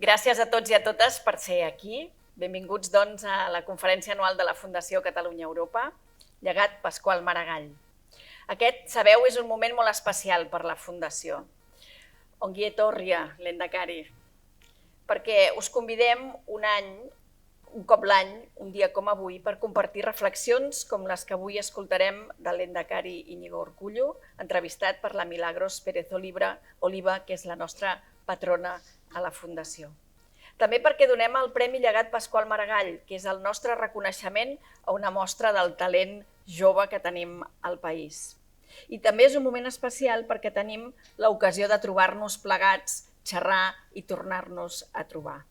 Gràcies a tots i a totes per ser aquí. Benvinguts, doncs, a la conferència anual de la Fundació Catalunya-Europa, Llegat Pasqual Maragall. Aquest, sabeu, és un moment molt especial per la Fundació. Ongi etorri, lehendakari, perquè us convidem un cop l'any, un dia com avui, per compartir reflexions com les que avui escoltarem del lehendakari Íñigo Urkullu, entrevistat per la Milagros Pérez Oliva, que és la nostra patrona a la Fundació. També perquè donem el Premi Llegat Pasqual Maragall, que és el nostre reconeixement a una mostra del talent jove que tenim al país. I també és un moment especial perquè tenim l'ocasió de trobar-nos plegats, xerrar i tornar-nos a trobar.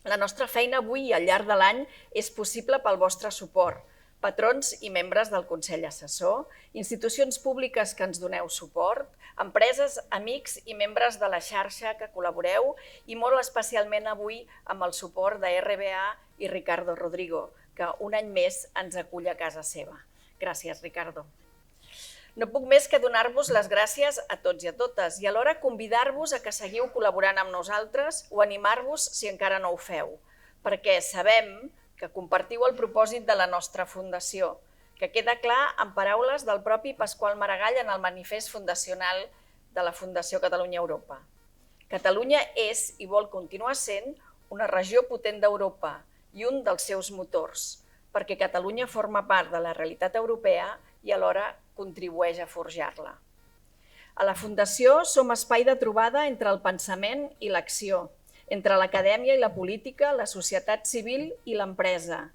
La nostra feina avui i al llarg de l'any és possible pel vostre suport, patrons i membres del Consell Assessor, institucions públiques que ens doneu suport, empreses, amics i membres de la xarxa que col·laboreu i molt especialment avui amb el suport de RBA i Ricardo Rodrigo, que un any més ens acull a casa seva. Gràcies, Ricardo. No puc més que donar-vos les gràcies a tots i a totes i alhora convidar-vos a que seguiu col·laborant amb nosaltres o animar-vos si encara no ho feu, perquè sabem que compartiu el propòsit de la nostra Fundació, que queda clar en paraules del propi Pasqual Maragall en el manifest fundacional de la Fundació Catalunya-Europa. Catalunya és i vol continuar sent una regió potent d'Europa i un dels seus motors, perquè Catalunya forma part de la realitat europea i alhora contribueix a forjar-la. A la Fundació som espai de trobada entre el pensament i l'acció, entre l'acadèmia i la política, la societat civil i l'empresa.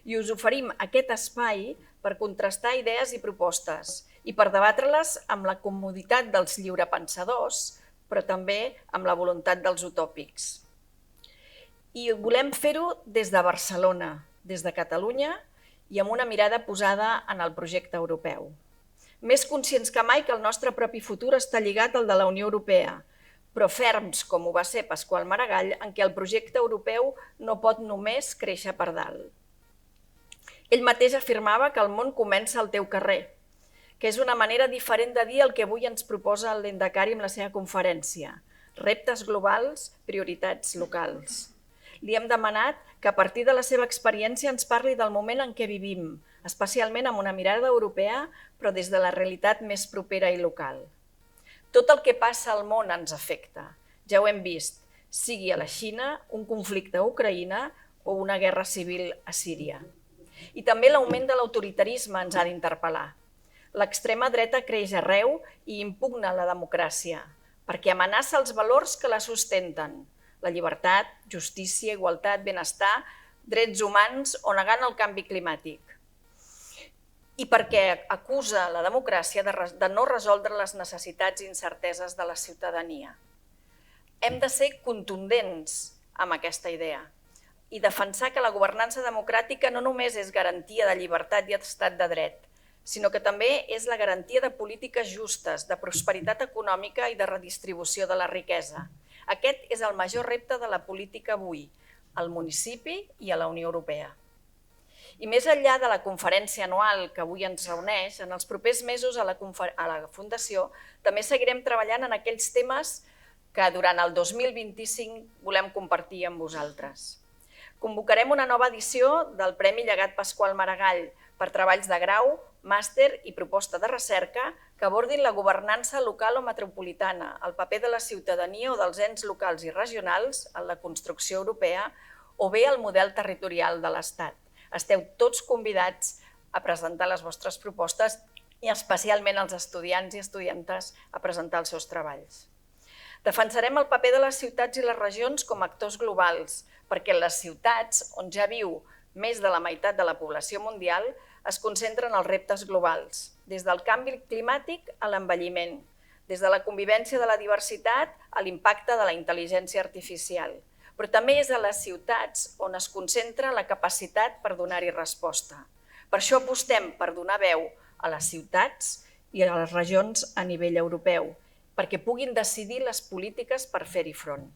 I us oferim aquest espai per contrastar idees i propostes i per debatre-les amb la comoditat dels lliurepensadors, però també amb la voluntat dels utòpics. I volem fer-ho des de Barcelona, des de Catalunya i amb una mirada posada en el projecte europeu. Més conscients que mai que el nostre propi futur està lligat al de la Unió Europea, però ferms, com ho va ser Pasqual Maragall, en què el projecte europeu no pot només créixer per dalt. Ell mateix afirmava que el món comença al teu carrer, que és una manera diferent de dir el que avui ens proposa el lehendakari amb la seva conferència. Reptes globals, prioritats locals. Li hem demanat que a partir de la seva experiència ens parli del moment en què vivim, especialment amb una mirada europea, però des de la realitat més propera i local. Tot el que passa al món ens afecta, ja ho hem vist, sigui a la Xina, un conflicte a Ucraïna o una guerra civil a Síria. I també l'augment de l'autoritarisme ens ha d'interpel·lar. L'extrema dreta creix arreu i impugna la democràcia, perquè amenaça els valors que la sustenten, la llibertat, justícia, igualtat, benestar, drets humans o negant el canvi climàtic. I perquè acusa la democràcia de no resoldre les necessitats i incerteses de la ciutadania. Hem de ser contundents amb aquesta idea i defensar que la governança democràtica no només és garantia de llibertat i estat de dret, sinó que també és la garantia de polítiques justes, de prosperitat econòmica i de redistribució de la riquesa. Aquest és el major repte de la política avui, al municipi i a la Unió Europea. I més enllà de la conferència anual que avui ens reuneix, en els propers mesos a la Fundació també seguirem treballant en aquells temes que durant el 2025 volem compartir amb vosaltres. Convocarem una nova edició del Premi Llegat Pasqual Maragall per treballs de grau, màster i proposta de recerca que abordin la governança local o metropolitana, el paper de la ciutadania o dels ens locals i regionals en la construcció europea o bé el model territorial de l'Estat. Esteu tots convidats a presentar les vostres propostes i especialment els estudiants i estudiantes a presentar els seus treballs. Defensarem el paper de les ciutats i les regions com a actors globals, perquè en les ciutats, on ja viu més de la meitat de la població mundial, es concentren els reptes globals, des del canvi climàtic a l'envelliment, des de la convivència de la diversitat a l'impacte de la intel·ligència artificial. Però també és a les ciutats on es concentra la capacitat per donar-hi resposta. Per això apostem per donar veu a les ciutats i a les regions a nivell europeu, perquè puguin decidir les polítiques per fer-hi front.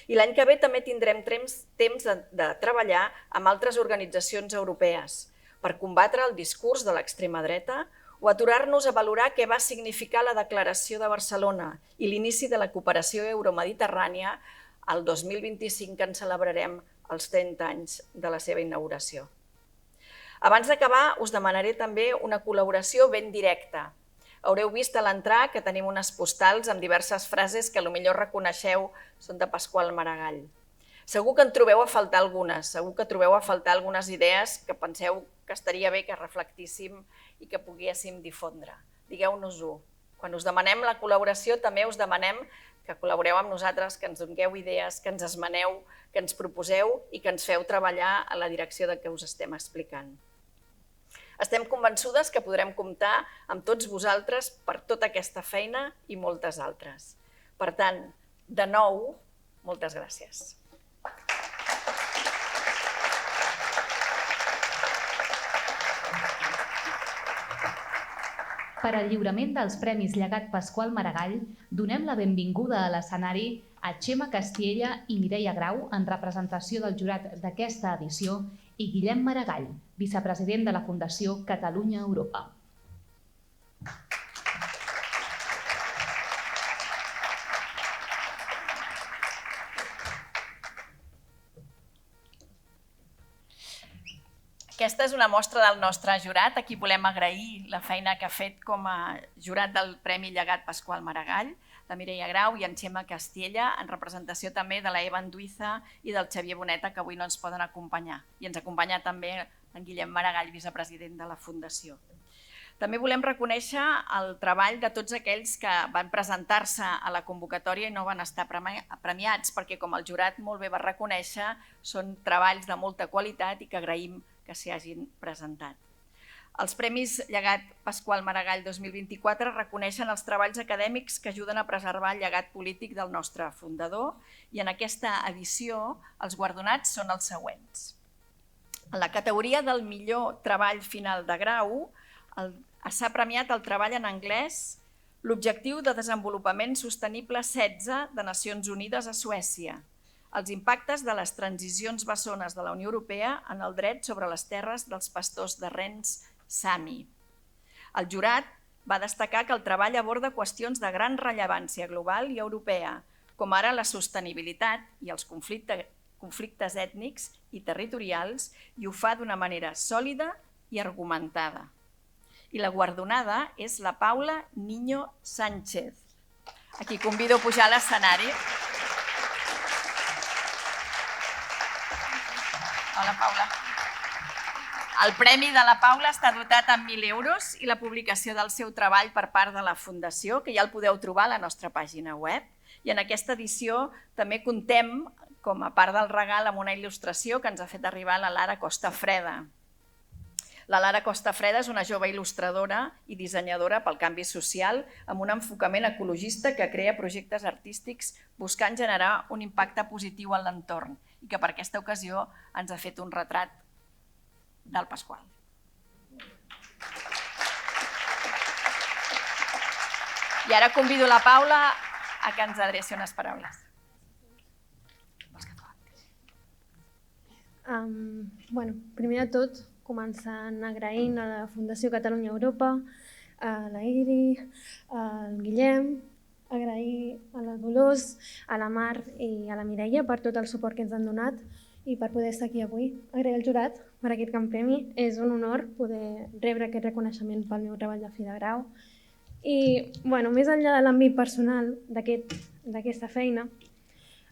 I l'any que ve també tindrem temps de treballar amb altres organitzacions europees per combatre el discurs de l'extrema dreta o aturar-nos a valorar què va significar la Declaració de Barcelona i l'inici de la cooperació euromediterrània el 2025 que en celebrarem els 30 anys de la seva inauguració. Abans d'acabar, us demanaré també una col·laboració ben directa. Haureu vist a l'entrar que tenim unes postals amb diverses frases que potser reconeixeu són de Pasqual Maragall. Segur que en trobeu a faltar algunes, segur que trobeu a faltar algunes idees que penseu que estaria bé que reflectíssim i que poguéssim difondre. Digueu-nos-ho. Quan us demanem la col·laboració també us demanem que col·laboreu amb nosaltres, que ens doneu idees, que ens esmeneu, que ens proposeu i que ens feu treballar a la direcció de què us estem explicant. Estem convençudes que podrem comptar amb tots vosaltres per tota aquesta feina i moltes altres. Per tant, de nou, moltes gràcies. Per al lliurament dels Premis Llegat Pasqual Maragall, donem la benvinguda a l'escenari a Txema Castiella i Mireia Grau en representació del jurat d'aquesta edició i Guillem Maragall, vicepresident de la Fundació Catalunya Europa. Aquesta és una mostra del nostre jurat. Aquí volem agrair la feina que ha fet com a jurat del Premi Llegat Pasqual Maragall, la Mireia Grau i en Txema Castiella, en representació també de la Eva Anduiza i del Xavier Boneta, que avui no ens poden acompanyar. I ens acompanya també en Guillem Maragall, vicepresident de la Fundació. També volem reconèixer el treball de tots aquells que van presentar-se a la convocatòria i no van estar premiats, perquè, com el jurat molt bé va reconèixer, són treballs de molta qualitat i que agraïm que s'hi hagin presentat. Els Premis Llegat Pasqual Maragall 2024 reconeixen els treballs acadèmics que ajuden a preservar el llegat polític del nostre fundador i en aquesta edició els guardonats són els següents. En la categoria del millor treball final de grau s'ha premiat el treball en anglès l'Objectiu de Desenvolupament Sostenible 16 de Nacions Unides a Suècia, els impactes de les transicions bessones de la Unió Europea en el dret sobre les terres dels pastors de rens Sami. El jurat va destacar que el treball aborda qüestions de gran rellevància global i europea, com ara la sostenibilitat i els conflictes ètnics i territorials, i ho fa d'una manera sòlida i argumentada. I la guardonada és la Paula Niño Sánchez, a qui convido a pujar a l'escenari. Hola, Paula. El Premi de la Paula està dotat amb 1.000 euros i la publicació del seu treball per part de la Fundació, que ja el podeu trobar a la nostra pàgina web. I en aquesta edició també contem, com a part del regal, amb una il·lustració que ens ha fet arribar la Lara Costafreda. La Lara Costafreda és una jove il·lustradora i dissenyadora pel canvi social amb un enfocament ecologista que crea projectes artístics buscant generar un impacte positiu en l'entorn i que per aquesta ocasió ens ha fet un retrat del Pasqual. I ara convido la Paula a que ens adreci unes paraules. Primer de tot, començant agraint a la Fundació Catalunya Europa, a la Iri, al Guillem, agrair a la Dolors, a la Mar i a la Mireia per tot el suport que ens han donat i per poder estar aquí avui. Agrair al jurat per aquest gran premi. És un honor poder rebre aquest reconeixement pel meu treball de fi de grau. I, més enllà de l'àmbit personal d'aquesta feina,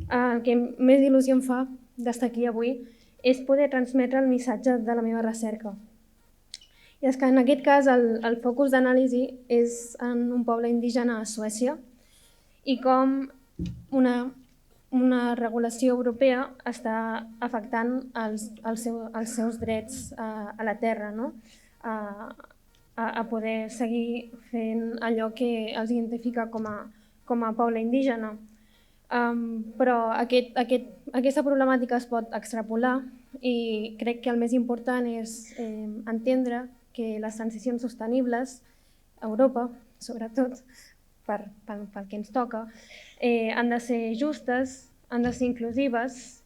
el que més il·lusió em fa d'estar aquí avui és poder transmetre el missatge de la meva recerca. I és que en aquest cas el focus d'anàlisi és en un poble indígena a Suècia i com una regulació europea està afectant els seus drets a la terra, a poder seguir fent allò que els identifica com a poble indígena. Però aquesta problemàtica es pot extrapolar i crec que el més important és entendre que les transicions sostenibles a Europa, sobretot pel que ens toca, han de ser justes, han de ser inclusives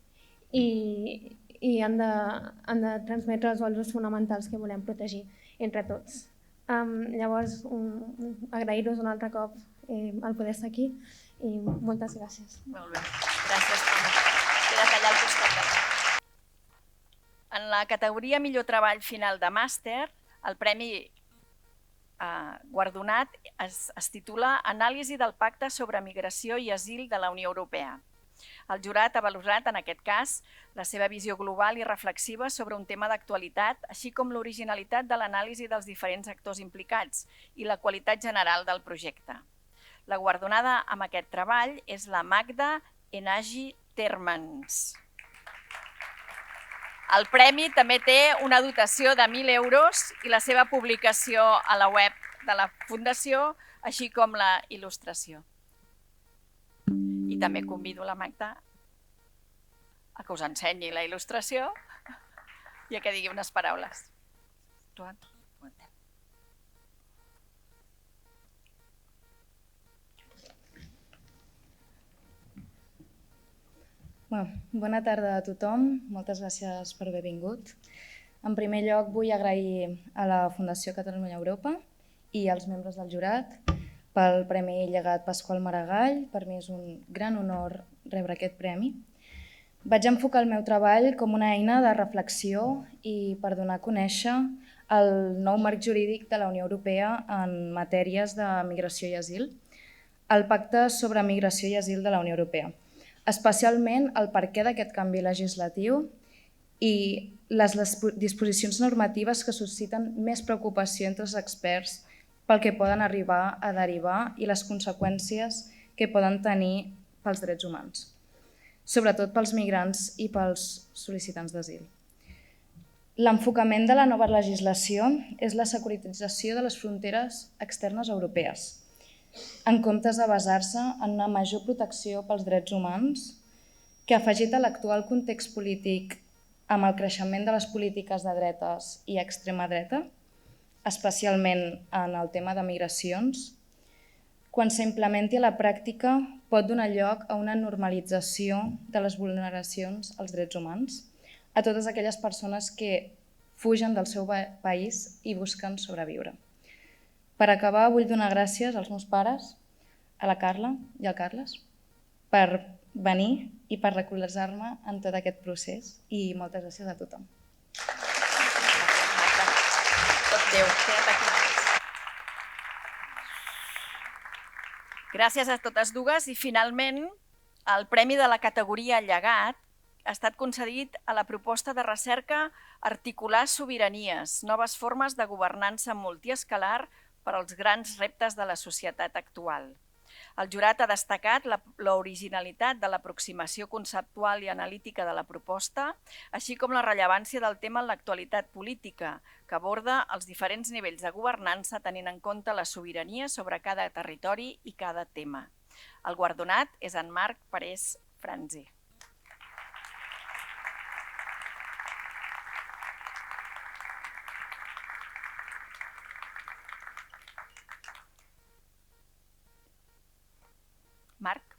i han de transmetre els valors fonamentals que volem protegir entre tots. Llavors, agrair-vos un altre cop el poder estar aquí i moltes gràcies. Molt bé. Gràcies, Paula. allà al costat de mi. En la categoria Millor Treball Final de Màster, el premi guardonat es titula Anàlisi del Pacte sobre Migració i Asil de la Unió Europea. El jurat ha valorat, en aquest cas, la seva visió global i reflexiva sobre un tema d'actualitat, així com l'originalitat de l'anàlisi dels diferents actors implicats i la qualitat general del projecte. La guardonada amb aquest treball és la Magda Enagi Termans. El premi també té una dotació de 1.000 euros i la seva publicació a la web de la Fundació, així com la il·lustració. I també convido la Magda a que us ensenyi la il·lustració i a que digui unes paraules. Bona tarda a tothom, moltes gràcies per haver vingut. En primer lloc vull agrair a la Fundació Catalunya Europa i als membres del jurat pel Premi Llegat Pasqual Maragall. Per mi és un gran honor rebre aquest premi. Vaig enfocar el meu treball com una eina de reflexió i per donar a conèixer el nou marc jurídic de la Unió Europea en matèries de migració i asil, el Pacte sobre Migració i Asil de la Unió Europea, especialment el perquè d'aquest canvi legislatiu i les disposicions normatives que susciten més preocupació entre els experts pel que poden arribar a derivar i les conseqüències que poden tenir pels drets humans, sobretot pels migrants i pels sol·licitants d'asil. L'enfocament de la nova legislació és la securitització de les fronteres externes europees, en comptes de basar-se en una major protecció pels drets humans, que afegit a l'actual context polític amb el creixement de les polítiques de dretes i extrema dreta, especialment en el tema de migracions, quan s'implementi a la pràctica pot donar lloc a una normalització de les vulneracions als drets humans a totes aquelles persones que fugen del seu país i busquen sobreviure. Per acabar, vull donar gràcies als meus pares, a la Carla i al Carles, per venir i per recolzar-me en tot aquest procés i moltes gràcies a tothom. Tot Déu, queda't aquí. Gràcies a totes dues i finalment el premi de la categoria Llegat ha estat concedit a la proposta de recerca Articular sobiranies, noves formes de governança multiescalar per als grans reptes de la societat actual. El jurat ha destacat l'originalitat de l'aproximació conceptual i analítica de la proposta, així com la rellevància del tema en l'actualitat política, que aborda els diferents nivells de governança tenint en compte la sobirania sobre cada territori i cada tema. El guardonat és en Marc Parés Franzi. Marc?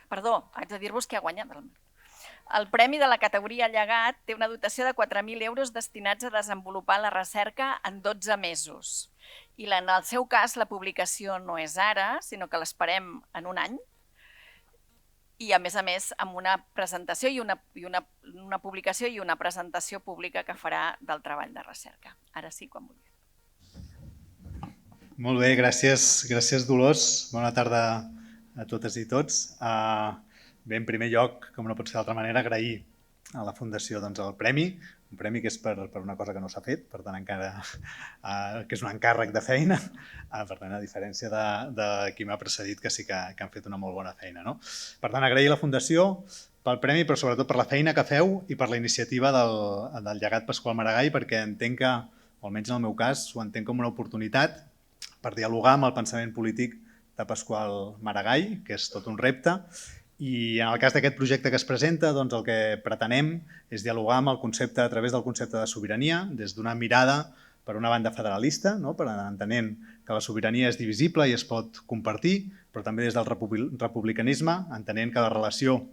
Perdó, haig de dir-vos que ha guanyat el Marc. El premi de la categoria Llegat té una dotació de 4.000 euros destinats a desenvolupar la recerca en 12 mesos. I en el seu cas la publicació no és ara, sinó que l'esperem en un any. I a més amb una presentació i una publicació i una presentació pública que farà del treball de recerca. Ara sí, quan vulgui. Molt bé, gràcies Dolors. Bona tarda a totes i tots. Bé, en primer lloc, com no pot ser d'altra manera, agrair a la Fundació el premi, un premi que és per una cosa que no s'ha fet, per tant encara que és un encàrrec de feina, per tant a diferència de qui m'ha precedit que sí que han fet una molt bona feina. Per tant, agrair a la Fundació pel premi, però sobretot per la feina que feu i per la iniciativa del Llegat Pasqual Maragall, perquè entenc que, o almenys en el meu cas, ho entenc com una oportunitat per dialogar amb el pensament polític de Pasqual Maragall, que és tot un repte, i en el cas d'aquest projecte que es presenta, el que pretenem és dialogar amb el concepte, a través del concepte de sobirania, des d'una mirada, per una banda, federalista, entenent que la sobirania és divisible i es pot compartir, però també des del republicanisme, entenent que la relació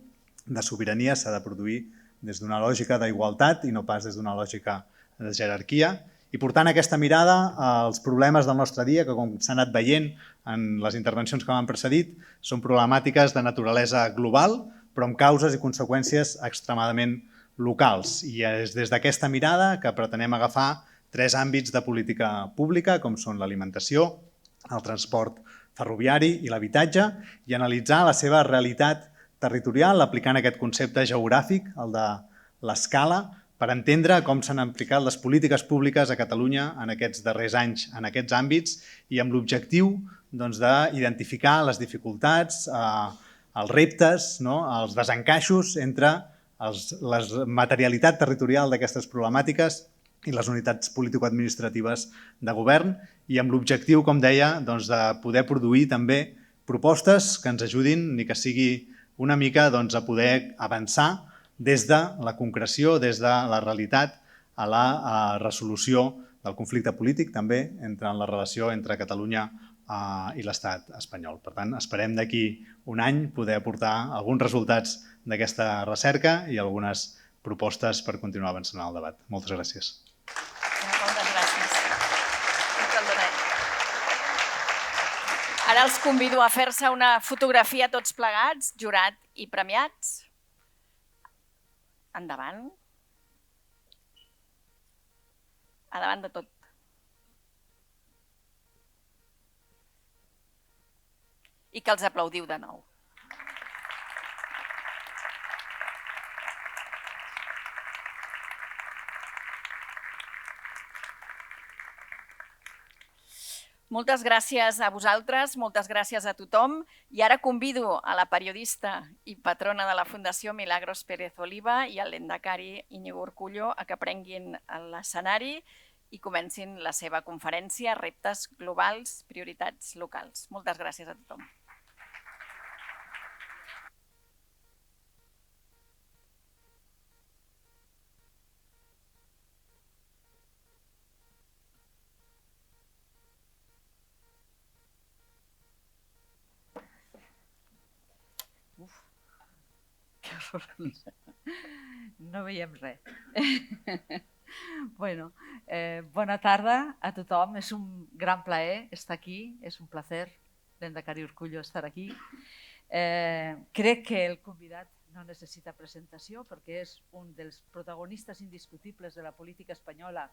de sobirania s'ha de produir des d'una lògica d'igualtat i no pas des d'una lògica de jerarquia, i portant aquesta mirada als problemes del nostre dia, que com s'ha anat veient en les intervencions que m'han precedit, són problemàtiques de naturalesa global, però amb causes i conseqüències extremadament locals. I és des d'aquesta mirada que pretenem agafar 3 àmbits de política pública, com són l'alimentació, el transport ferroviari i l'habitatge, i analitzar la seva realitat territorial aplicant aquest concepte geogràfic, el de l'escala, per entendre com s'han aplicat les polítiques públiques a Catalunya en aquests darrers anys en aquests àmbits i amb l'objectiu d'identificar les dificultats, els reptes, els desencaixos entre la materialitat territorial d'aquestes problemàtiques i les unitats político-administratives de govern i amb l'objectiu, com deia, de poder produir també propostes que ens ajudin ni que sigui una mica a poder avançar des de la concreció, des de la realitat, a la resolució del conflicte polític, també en la relació entre Catalunya i l'estat espanyol. Per tant, esperem d'aquí un any poder aportar alguns resultats d'aquesta recerca i algunes propostes per continuar avançant en el debat. Moltes gràcies. Moltes gràcies. Ara els convido a fer-se una fotografia tots plegats, jurat i premiats. Endavant. Endavant de tot. I que els aplaudiu de nou. Moltes gràcies a vosaltres, moltes gràcies a tothom. I ara convido a la periodista i patrona de la Fundació Milagros Pérez Oliva i al lehendakari Íñigo Urkullu a que prenguin l'escenari i comencin la seva conferència Reptes globals, prioritats locals. Moltes gràcies a tothom. No veiem res. Bona tarda a tothom. És un gran plaer estar aquí. És un placer, lehendakari Urkullu, estar aquí. Crec que el convidat no necessita presentació perquè és un dels protagonistes indiscutibles de la política espanyola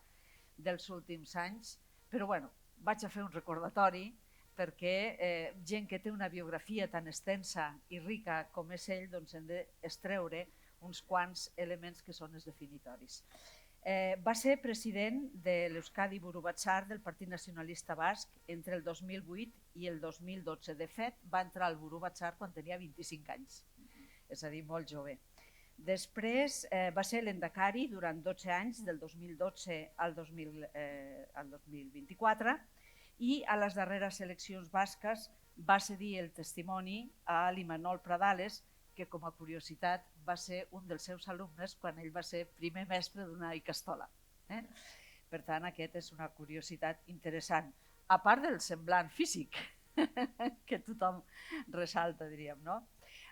dels últims anys. Però vaig a fer un recordatori perquè gent que té una biografia tan extensa i rica com és ell, doncs hem d'extreure uns quants elements que són els definitoris. Va ser president de l'Euskadi Buru Batzar del Partit Nacionalista Basc entre el 2008 i el 2012. De fet, va entrar al Buru Batzar quan tenia 25 anys, és a dir, molt jove. Després va ser lehendakari durant 12 anys, del 2012 al 2024, i a les darreres eleccions basques va cedir el testimoni a l'Imanol Pradales, que com a curiositat va ser un dels seus alumnes quan ell va ser primer mestre d'una ikastola. Per tant, aquesta és una curiositat interessant, a part del semblant físic, que tothom ressalta, diríem.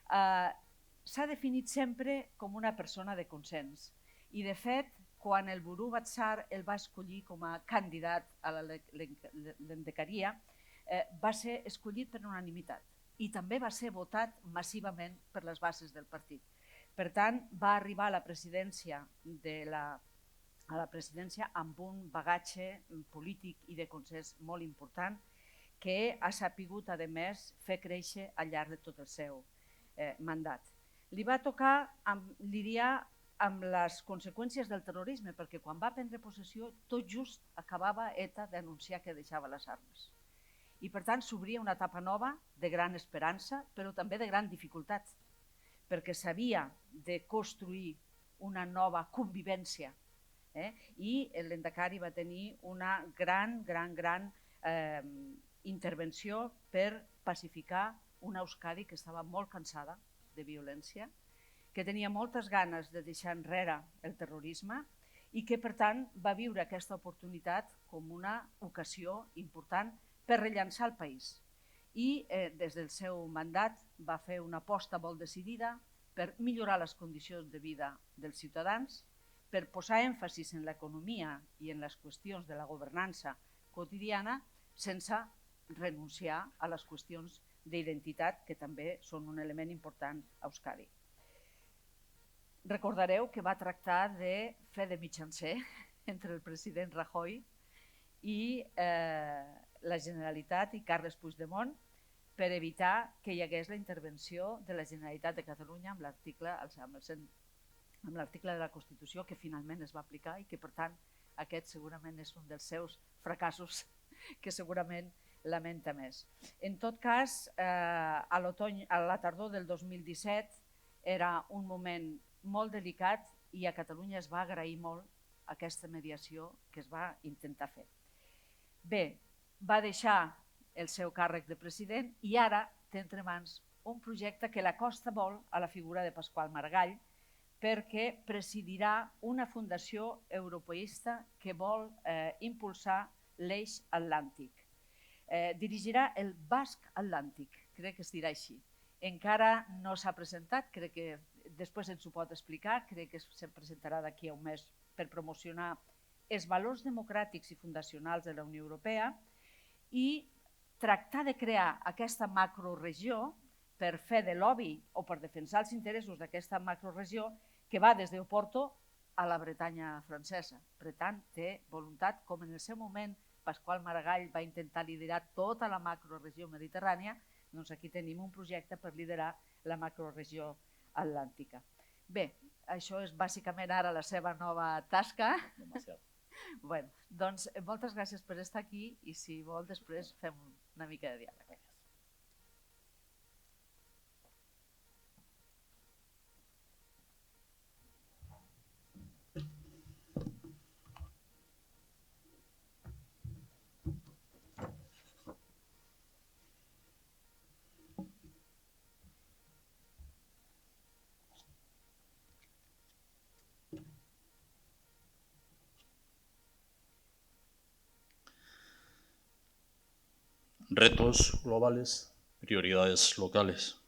S'ha definit sempre com una persona de consens i, de fet, quan el Buru Batzar el va escollir com a candidat a la lehendakaria, va ser escollit per unanimitat i també va ser votat massivament per les bases del partit. Per tant, va arribar a la presidència amb un bagatge polític i de consens molt important que ha sapigut, a més, fer créixer al llarg de tot el seu mandat. Li va tocar, diria, amb les conseqüències del terrorisme, perquè quan va prendre possessió tot just acabava ETA d'anunciar que deixava les armes. I per tant s'obria una etapa nova de gran esperança, però també de gran dificultat, perquè s'havia de construir una nova convivència. I el lehendakari va tenir una gran intervenció per pacificar una Euskadi que estava molt cansada de violència, que tenia moltes ganes de deixar enrere el terrorisme i que, per tant, va viure aquesta oportunitat com una ocasió important per rellançar el país. I des del seu mandat va fer una aposta molt decidida per millorar les condicions de vida dels ciutadans, per posar èmfasis en l'economia i en les qüestions de la governança quotidiana sense renunciar a les qüestions d'identitat, que també són un element important a Euskadi. recordareu que va tractar de fer de mitjancer entre el president Rajoy i la Generalitat i Carles Puigdemont per evitar que hi hagués la intervenció de la Generalitat de Catalunya amb l'article de la Constitució que finalment es va aplicar i que, per tant, aquest segurament és un dels seus fracassos que segurament lamenta més. En tot cas, a la tardor del 2017 era un moment molt delicat i a Catalunya es va agrair molt aquesta mediació que es va intentar fer. Bé, va deixar el seu càrrec de president i ara té entre mans un projecte que l'acosta molt a la figura de Pasqual Maragall perquè presidirà una fundació europeista que vol impulsar l'eix atlàntic. Dirigirà el Basc Atlàntic, crec que es dirà així. Encara no s'ha presentat, crec que després ens ho pot explicar, crec que se'n presentarà d'aquí a un mes per promocionar els valors democràtics i fundacionals de la Unió Europea i tractar de crear aquesta macroregió per fer de lobby o per defensar els interessos d'aquesta macroregió que va des d'Oporto a la Bretanya francesa. Per tant, té voluntat, com en el seu moment Pasqual Maragall va intentar liderar tota la macroregió mediterrània, doncs aquí tenim un projecte per liderar la macroregió atlàntica. Bé, això és bàsicament ara la seva nova tasca. Bueno, doncs moltes gràcies per estar aquí i si vol després fem una mica de diàleg. Retos globales, prioridades locales.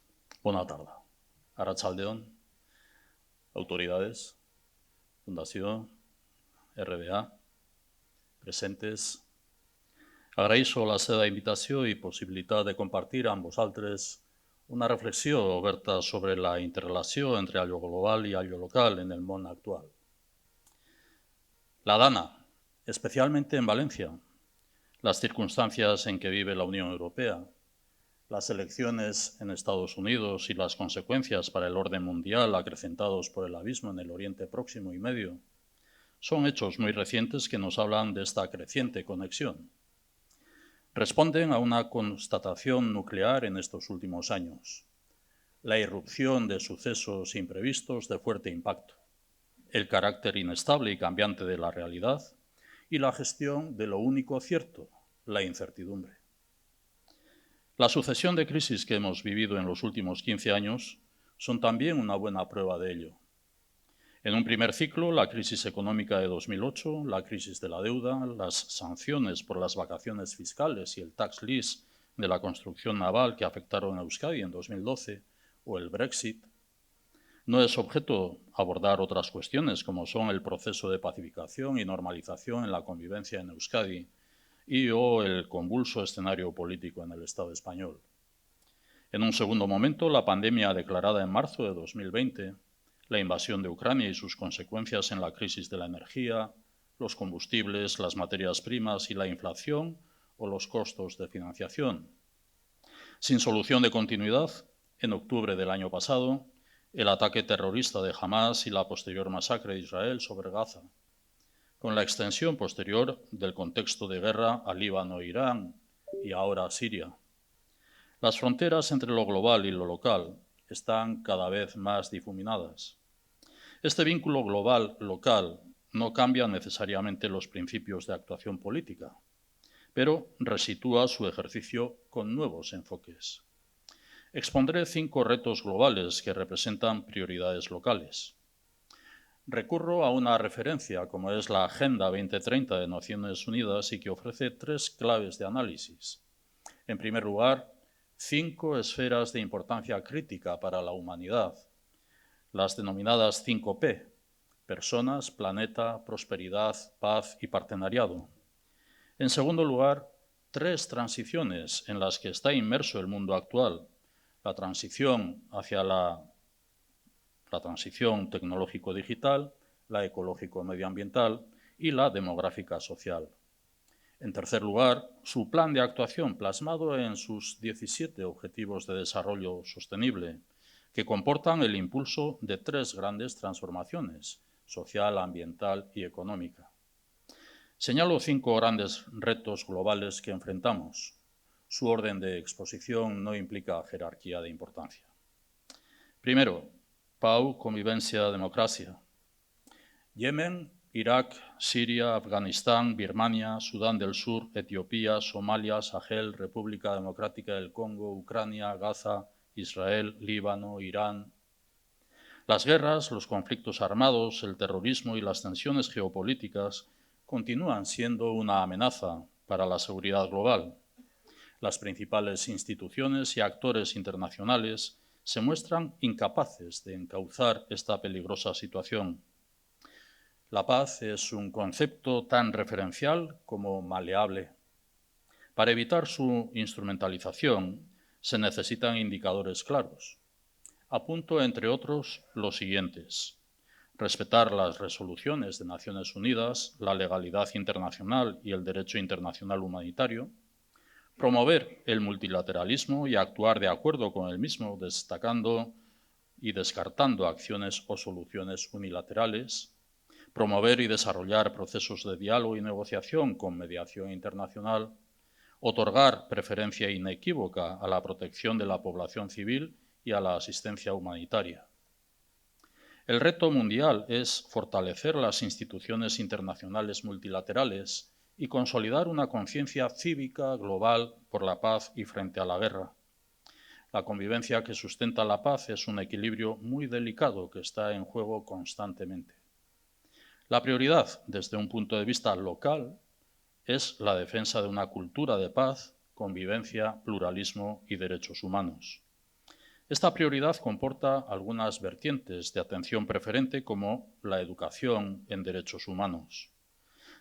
Buena tarde. Arratsaldeon, autoridades, Fundación, RBA, presentes. Agraeixo la seva invitació i possibilitat de compartir amb vosaltres una reflexió oberta sobre la interrelació entre allò global i allò local en el món actual. La dana, especialmente en Valencia, las circunstancias en que vive la Unión Europea, las elecciones en Estados Unidos y las consecuencias para el orden mundial acrecentados por el abismo en el Oriente Próximo y Medio, son hechos muy recientes que nos hablan de esta creciente conexión. Responden a una constatación nuclear en estos últimos años, la irrupción de sucesos imprevistos de fuerte impacto, el carácter inestable y cambiante de la realidad y la gestión de lo único cierto, la incertidumbre. La sucesión de crisis que hemos vivido en los últimos 15 años son también una buena prueba de ello. En un primer ciclo, la crisis económica de 2008, la crisis de la deuda, las sanciones por las vacaciones fiscales y el tax lease de la construcción naval que afectaron a Euskadi en 2012 o el Brexit, no es objeto abordar otras cuestiones como son el proceso de pacificación y normalización en la convivencia en Euskadi y o el convulso escenario político en el Estado español. En un segundo momento, la pandemia declarada en marzo de 2020, la invasión de Ucrania y sus consecuencias en la crisis de la energía, los combustibles, las materias primas y la inflación o los costos de financiación. Sin solución de continuidad, en octubre del año pasado, el ataque terrorista de Hamás y la posterior masacre de Israel sobre Gaza, con la extensión posterior del contexto de guerra a Líbano e Irán y ahora a Siria. Las fronteras entre lo global y lo local están cada vez más difuminadas. Este vínculo global-local no cambia necesariamente los principios de actuación política, pero resitúa su ejercicio con nuevos enfoques. Expondré 5 retos globales que representan prioridades locales. Recurro a una referencia como es la Agenda 2030 de Naciones Unidas y que ofrece 3 claves de análisis. En primer lugar, 5 esferas de importancia crítica para la humanidad, las denominadas 5P, personas, planeta, prosperidad, paz y partenariado. En segundo lugar, 3 transiciones en las que está inmerso el mundo actual, la transición hacia la la transición tecnológico-digital, la ecológico-medioambiental y la demográfica social. En tercer lugar, su plan de actuación plasmado en sus 17 Objetivos de Desarrollo Sostenible, que comportan el impulso de 3 grandes transformaciones: social, ambiental y económica. Señalo 5 grandes retos globales que enfrentamos. Su orden de exposición no implica jerarquía de importancia. Primero, paz, convivencia, democracia. Yemen, Irak, Siria, Afganistán, Birmania, Sudán del Sur, Etiopía, Somalia, Sahel, República Democrática del Congo, Ucrania, Gaza, Israel, Líbano, Irán. Las guerras, los conflictos armados, el terrorismo y las tensiones geopolíticas continúan siendo una amenaza para la seguridad global. Las principales instituciones y actores internacionales se muestran incapaces de encauzar esta peligrosa situación. La paz es un concepto tan referencial como maleable. Para evitar su instrumentalización, se necesitan indicadores claros. Apunto, entre otros, los siguientes: respetar las resoluciones de Naciones Unidas, la legalidad internacional y el derecho internacional humanitario, promover el multilateralismo y actuar de acuerdo con el mismo, destacando y descartando acciones o soluciones unilaterales, promover y desarrollar procesos de diálogo y negociación con mediación internacional, otorgar preferencia inequívoca a la protección de la población civil y a la asistencia humanitaria. El reto mundial es fortalecer las instituciones internacionales multilaterales y consolidar una conciencia cívica global por la paz y frente a la guerra. La convivencia que sustenta la paz es un equilibrio muy delicado que está en juego constantemente. La prioridad, desde un punto de vista local, es la defensa de una cultura de paz, convivencia, pluralismo y derechos humanos. Esta prioridad comporta algunas vertientes de atención preferente, como la educación en derechos humanos.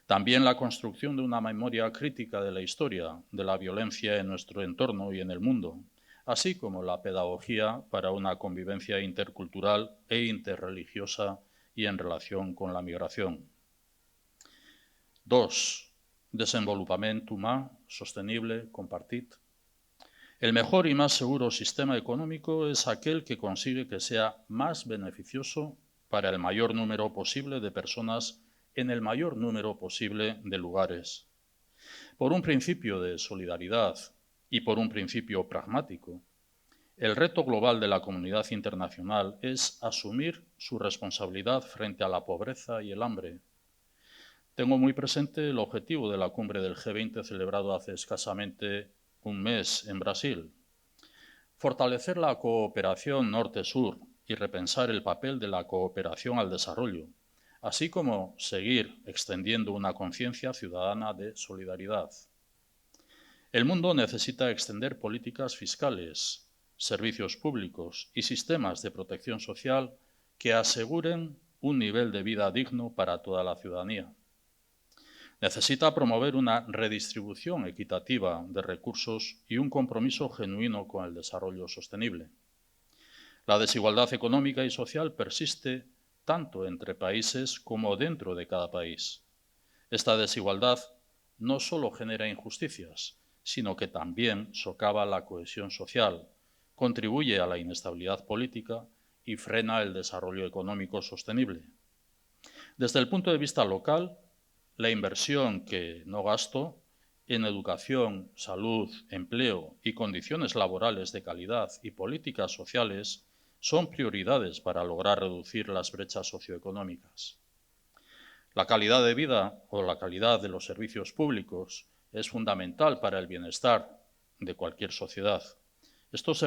También la construcción de una memoria crítica de la historia, de la violencia en nuestro entorno y en el mundo, así como la pedagogía para una convivencia intercultural e interreligiosa y en relación con la migración. 2. Desenvolupament humà, sostenible, compartit. El mejor y más seguro sistema económico es aquel que consigue que sea más beneficioso para el mayor número posible de personas en el mayor número posible de lugares. Por un principio de solidaridad y por un principio pragmático, el reto global de la comunidad internacional es asumir su responsabilidad frente a la pobreza y el hambre. Tengo muy presente el objetivo de la cumbre del G20 celebrado hace escasamente un mes en Brasil: fortalecer la cooperación norte-sur y repensar el papel de la cooperación al desarrollo, así como seguir extendiendo una conciencia ciudadana de solidaridad. El mundo necesita extender políticas fiscales, servicios públicos y sistemas de protección social que aseguren un nivel de vida digno para toda la ciudadanía. Necesita promover una redistribución equitativa de recursos y un compromiso genuino con el desarrollo sostenible. La desigualdad económica y social persiste tanto entre países como dentro de cada país. Esta desigualdad no solo genera injusticias, sino que también socava la cohesión social, contribuye a la inestabilidad política y frena el desarrollo económico sostenible. Desde el punto de vista local, la inversión que no gasto en educación, salud, empleo y condiciones laborales de calidad y políticas sociales son prioridades para lograr reducir las brechas socioeconómicas. La calidad de vida o la calidad de los servicios públicos es fundamental para el bienestar de cualquier sociedad.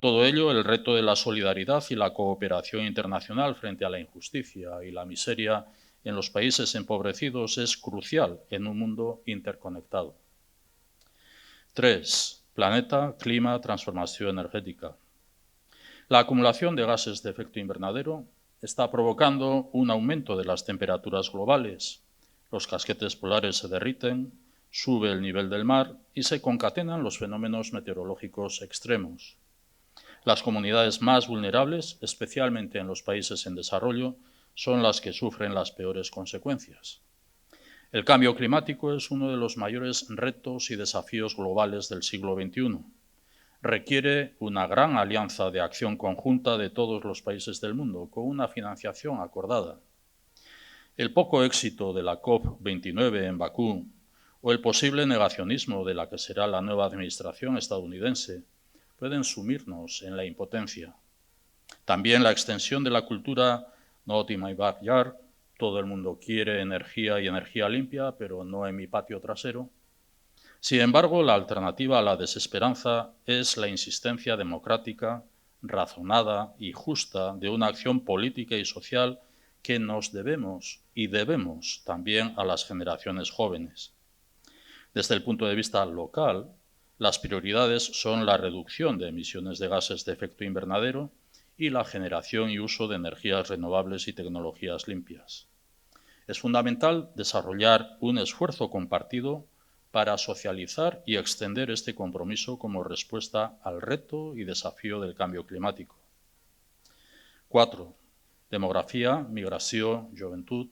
Todo ello, el reto de la solidaridad y la cooperación internacional frente a la injusticia y la miseria en los países empobrecidos es crucial en un mundo interconectado. 3. Planeta, clima, transformación energética. La acumulación de gases de efecto invernadero está provocando un aumento de las temperaturas globales. Los casquetes polares se derriten, sube el nivel del mar y se concatenan los fenómenos meteorológicos extremos. Las comunidades más vulnerables, especialmente en los países en desarrollo, son las que sufren las peores consecuencias. El cambio climático es uno de los mayores retos y desafíos globales del siglo XXI. Requiere una gran alianza de acción conjunta de todos los países del mundo, con una financiación acordada. El poco éxito de la COP29 en Bakú o el posible negacionismo de la que será la nueva administración estadounidense pueden sumirnos en la impotencia. También la extensión de la cultura Not in my backyard, todo el mundo quiere energía y energía limpia, pero no en mi patio trasero. Sin embargo, la alternativa a la desesperanza es la insistencia democrática, razonada y justa de una acción política y social que nos debemos y debemos también a las generaciones jóvenes. Desde el punto de vista local, las prioridades son la reducción de emisiones de gases de efecto invernadero y la generación y uso de energías renovables y tecnologías limpias. Es fundamental desarrollar un esfuerzo compartido para socializar y extender este compromiso como respuesta al reto y desafío del cambio climático. 4. Demografía, migración, juventud.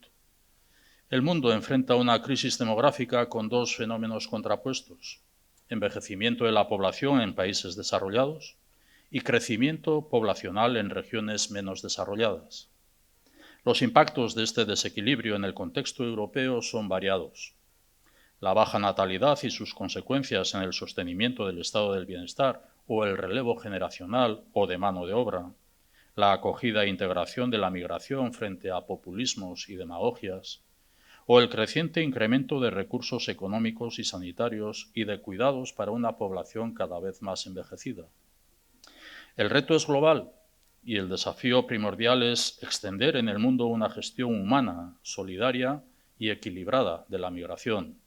El mundo enfrenta una crisis demográfica con dos fenómenos contrapuestos: envejecimiento de la población en países desarrollados y crecimiento poblacional en regiones menos desarrolladas. Los impactos de este desequilibrio en el contexto europeo son variados. La baja natalidad y sus consecuencias en el sostenimiento del estado del bienestar o el relevo generacional o de mano de obra, la acogida e integración de la migración frente a populismos y demagogias, o el creciente incremento de recursos económicos y sanitarios y de cuidados para una población cada vez más envejecida. El reto es global y el desafío primordial es extender en el mundo una gestión humana, solidaria y equilibrada de la migración.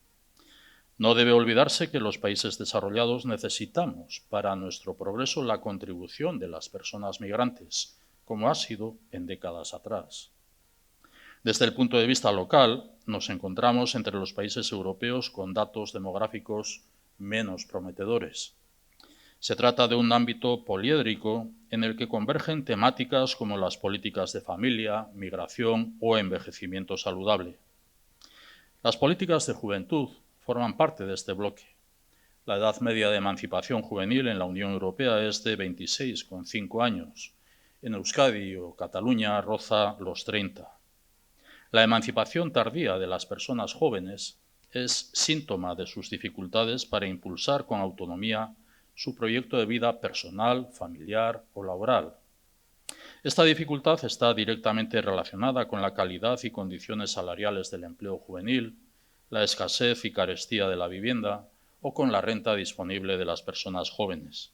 No debe olvidarse que los países desarrollados necesitamos para nuestro progreso la contribución de las personas migrantes, como ha sido en décadas atrás. Desde el punto de vista local, nos encontramos entre los países europeos con datos demográficos menos prometedores. Se trata de un ámbito poliédrico en el que convergen temáticas como las políticas de familia, migración o envejecimiento saludable. Las políticas de juventud forman parte de este bloque. La edad media de emancipación juvenil en la Unión Europea es de 26,5 años. En Euskadi o Cataluña roza los 30. La emancipación tardía de las personas jóvenes es síntoma de sus dificultades para impulsar con autonomía su proyecto de vida personal, familiar o laboral. Esta dificultad está directamente relacionada con la calidad y condiciones salariales del empleo juvenil, la escasez y carestía de la vivienda o con la renta disponible de las personas jóvenes.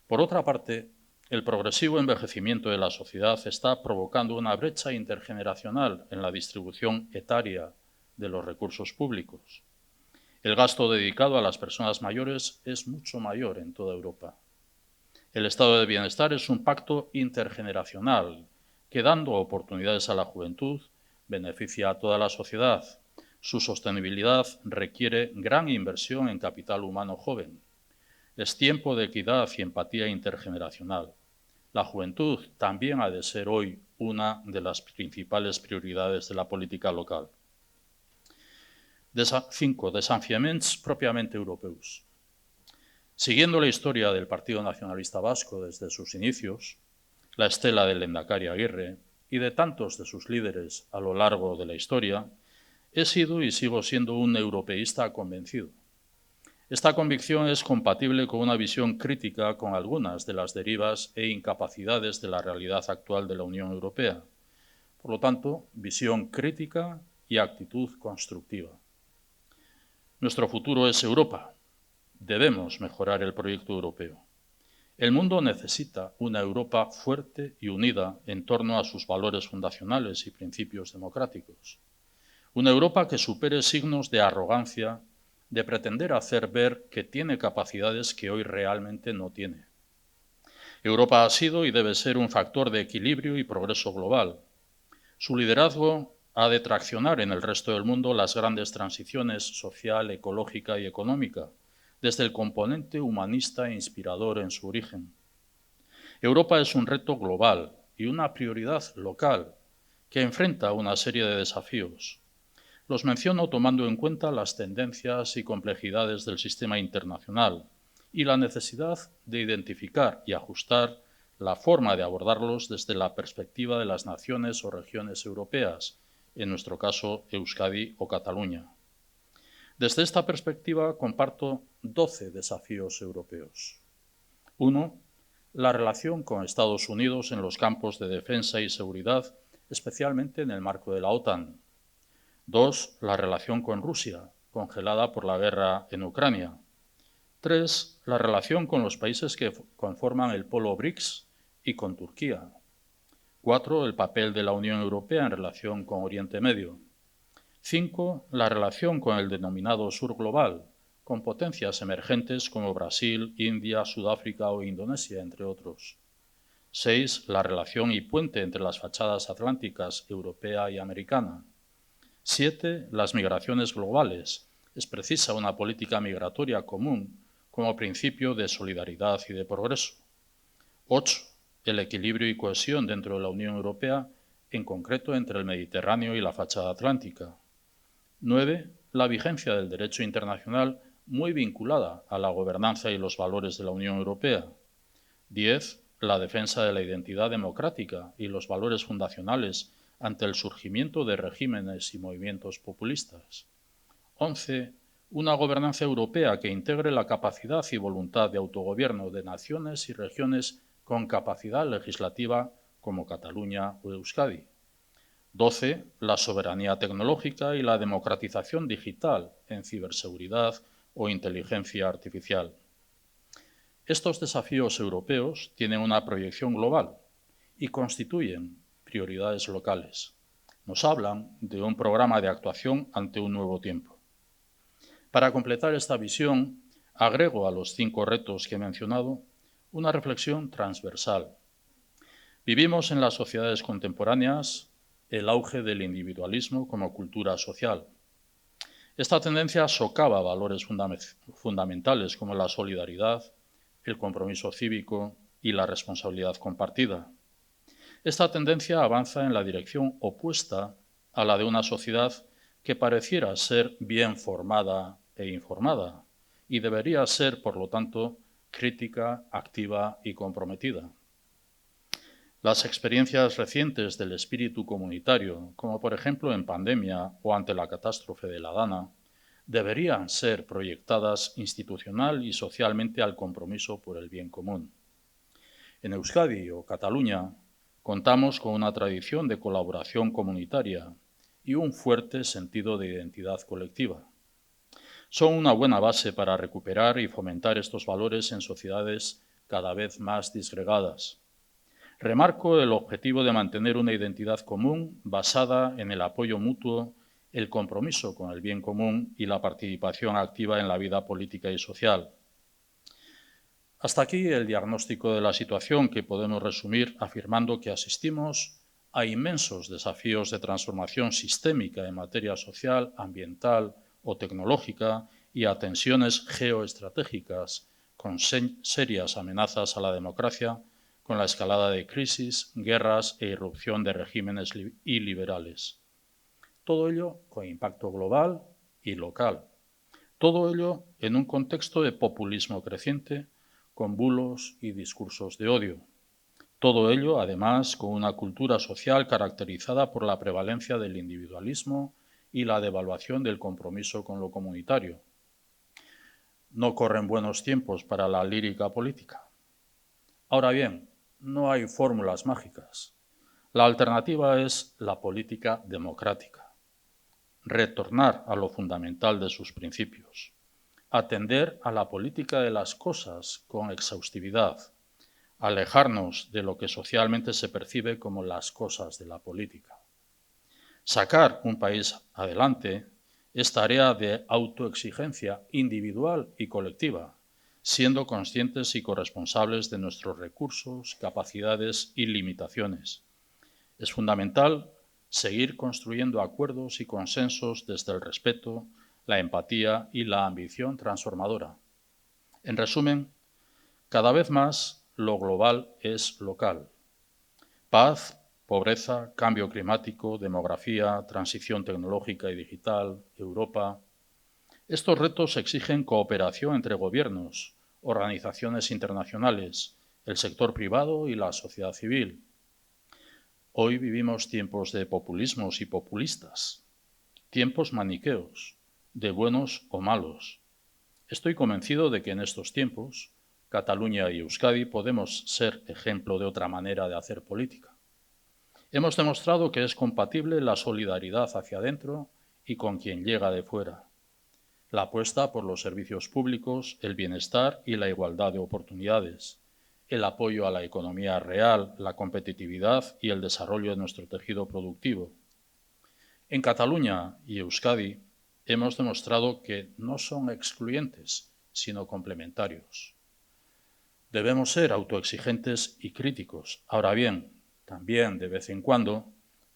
Por otra parte, el progresivo envejecimiento de la sociedad está provocando una brecha intergeneracional en la distribución etaria de los recursos públicos. El gasto dedicado a las personas mayores es mucho mayor en toda Europa. El estado de bienestar es un pacto intergeneracional que, dando oportunidades a la juventud, beneficia a toda la sociedad. Su sostenibilidad requiere gran inversión en capital humano joven. Es tiempo de equidad y empatía intergeneracional. La juventud también ha de ser hoy una de las principales prioridades de la política local. 5. Desafiaments propiamente europeus. Siguiendo la historia del Partido Nacionalista Vasco desde sus inicios, la estela del Lehendakari Aguirre y de tantos de sus líderes a lo largo de la historia, he sido y sigo siendo un europeísta convencido. Esta convicción es compatible con una visión crítica con algunas de las derivas e incapacidades de la realidad actual de la Unión Europea. Por lo tanto, visión crítica y actitud constructiva. Nuestro futuro es Europa. Debemos mejorar el proyecto europeo. El mundo necesita una Europa fuerte y unida en torno a sus valores fundacionales y principios democráticos. Una Europa que supere signos de arrogancia, de pretender hacer ver que tiene capacidades que hoy realmente no tiene. Europa ha sido y debe ser un factor de equilibrio y progreso global. Su liderazgo ha de traccionar en el resto del mundo las grandes transiciones social, ecológica y económica, desde el componente humanista e inspirador en su origen. Europa es un reto global y una prioridad local que enfrenta una serie de desafíos. Los menciono tomando en cuenta las tendencias y complejidades del sistema internacional y la necesidad de identificar y ajustar la forma de abordarlos desde la perspectiva de las naciones o regiones europeas, en nuestro caso Euskadi o Cataluña. Desde esta perspectiva comparto 12 desafíos europeos. 1. La relación con Estados Unidos en los campos de defensa y seguridad, especialmente en el marco de la OTAN. 2. La relación con Rusia, congelada por la guerra en Ucrania. 3. La relación con los países que conforman el polo BRICS y con Turquía. 4. El papel de la Unión Europea en relación con Oriente Medio. 5. La relación con el denominado Sur Global, con potencias emergentes como Brasil, India, Sudáfrica o Indonesia, entre otros. 6. La relación y puente entre las fachadas atlánticas europea y americana. 7. Las migraciones globales. Es precisa una política migratoria común como principio de solidaridad y de progreso. 8. El equilibrio y cohesión dentro de la Unión Europea, en concreto entre el Mediterráneo y la fachada atlántica. 9. La vigencia del derecho internacional muy vinculada a la gobernanza y los valores de la Unión Europea. 10. La defensa de la identidad democrática y los valores fundacionales ante el surgimiento de regímenes y movimientos populistas. 11. Una gobernanza europea que integre la capacidad y voluntad de autogobierno de naciones y regiones con capacidad legislativa como Cataluña o Euskadi. 12. La soberanía tecnológica y la democratización digital en ciberseguridad o inteligencia artificial. Estos desafíos europeos tienen una proyección global y constituyen prioridades locales. Nos hablan de un programa de actuación ante un nuevo tiempo. Para completar esta visión, agrego a los 5 retos que he mencionado una reflexión transversal. Vivimos en las sociedades contemporáneas el auge del individualismo como cultura social. Esta tendencia socava valores fundamentales como la solidaridad, el compromiso cívico y la responsabilidad compartida. Esta tendencia avanza en la dirección opuesta a la de una sociedad que pareciera ser bien formada e informada y debería ser, por lo tanto, crítica, activa y comprometida. Las experiencias recientes del espíritu comunitario, como por ejemplo en pandemia o ante la catástrofe de la Dana, deberían ser proyectadas institucional y socialmente al compromiso por el bien común. En Euskadi o Cataluña contamos con una tradición de colaboración comunitaria y un fuerte sentido de identidad colectiva. Son una buena base para recuperar y fomentar estos valores en sociedades cada vez más disgregadas. Remarco el objetivo de mantener una identidad común basada en el apoyo mutuo, el compromiso con el bien común y la participación activa en la vida política y social. Hasta aquí el diagnóstico de la situación que podemos resumir afirmando que asistimos a inmensos desafíos de transformación sistémica en materia social, ambiental o tecnológica y a tensiones geoestratégicas con serias amenazas a la democracia, con la escalada de crisis, guerras e irrupción de regímenes iliberales. Todo ello con impacto global y local. Todo ello en un contexto de populismo creciente, con bulos y discursos de odio. Todo ello, además, con una cultura social caracterizada por la prevalencia del individualismo y la devaluación del compromiso con lo comunitario. No corren buenos tiempos para la lírica política. Ahora bien, no hay fórmulas mágicas. La alternativa es la política democrática. Retornar a lo fundamental de sus principios. Atender a la política de las cosas con exhaustividad, alejarnos de lo que socialmente se percibe como las cosas de la política. Sacar un país adelante es tarea de autoexigencia individual y colectiva, siendo conscientes y corresponsables de nuestros recursos, capacidades y limitaciones. Es fundamental seguir construyendo acuerdos y consensos desde el respeto, la empatía y la ambición transformadora. En resumen, cada vez más lo global es local. Paz, pobreza, cambio climático, demografía, transición tecnológica y digital, Europa. Estos retos exigen cooperación entre gobiernos, organizaciones internacionales, el sector privado y la sociedad civil. Hoy vivimos tiempos de populismos y populistas, tiempos maniqueos, de buenos o malos. Estoy convencido de que en estos tiempos, Cataluña y Euskadi podemos ser ejemplo de otra manera de hacer política. Hemos demostrado que es compatible la solidaridad hacia adentro y con quien llega de fuera. La apuesta por los servicios públicos, el bienestar y la igualdad de oportunidades, el apoyo a la economía real, la competitividad y el desarrollo de nuestro tejido productivo. En Cataluña y Euskadi hemos demostrado que no son excluyentes, sino complementarios. Debemos ser autoexigentes y críticos. Ahora bien, también de vez en cuando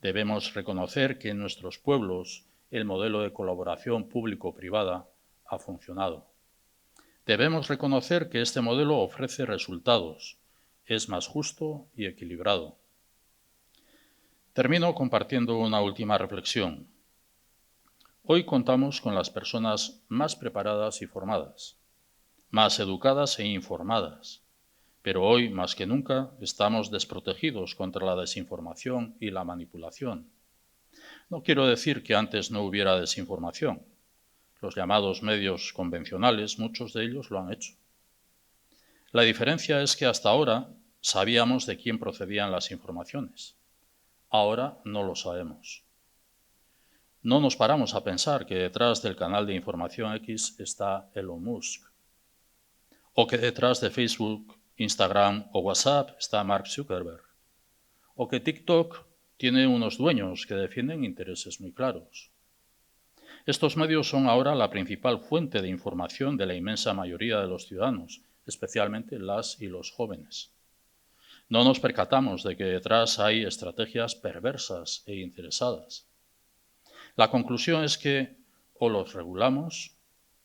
debemos reconocer que en nuestros pueblos el modelo de colaboración público-privada ha funcionado. Debemos reconocer que este modelo ofrece resultados, es más justo y equilibrado. Termino compartiendo una última reflexión. Hoy contamos con las personas más preparadas y formadas, más educadas e informadas, pero hoy, más que nunca, estamos desprotegidos contra la desinformación y la manipulación. No quiero decir que antes no hubiera desinformación. Los llamados medios convencionales, muchos de ellos lo han hecho. La diferencia es que hasta ahora sabíamos de quién procedían las informaciones. Ahora no lo sabemos. No nos paramos a pensar que detrás del canal de información X está Elon Musk, o que detrás de Facebook, Instagram o WhatsApp está Mark Zuckerberg, o que TikTok tiene unos dueños que defienden intereses muy claros. Estos medios son ahora la principal fuente de información de la inmensa mayoría de los ciudadanos, especialmente las y los jóvenes. No nos percatamos de que detrás hay estrategias perversas e interesadas. La conclusión es que o los regulamos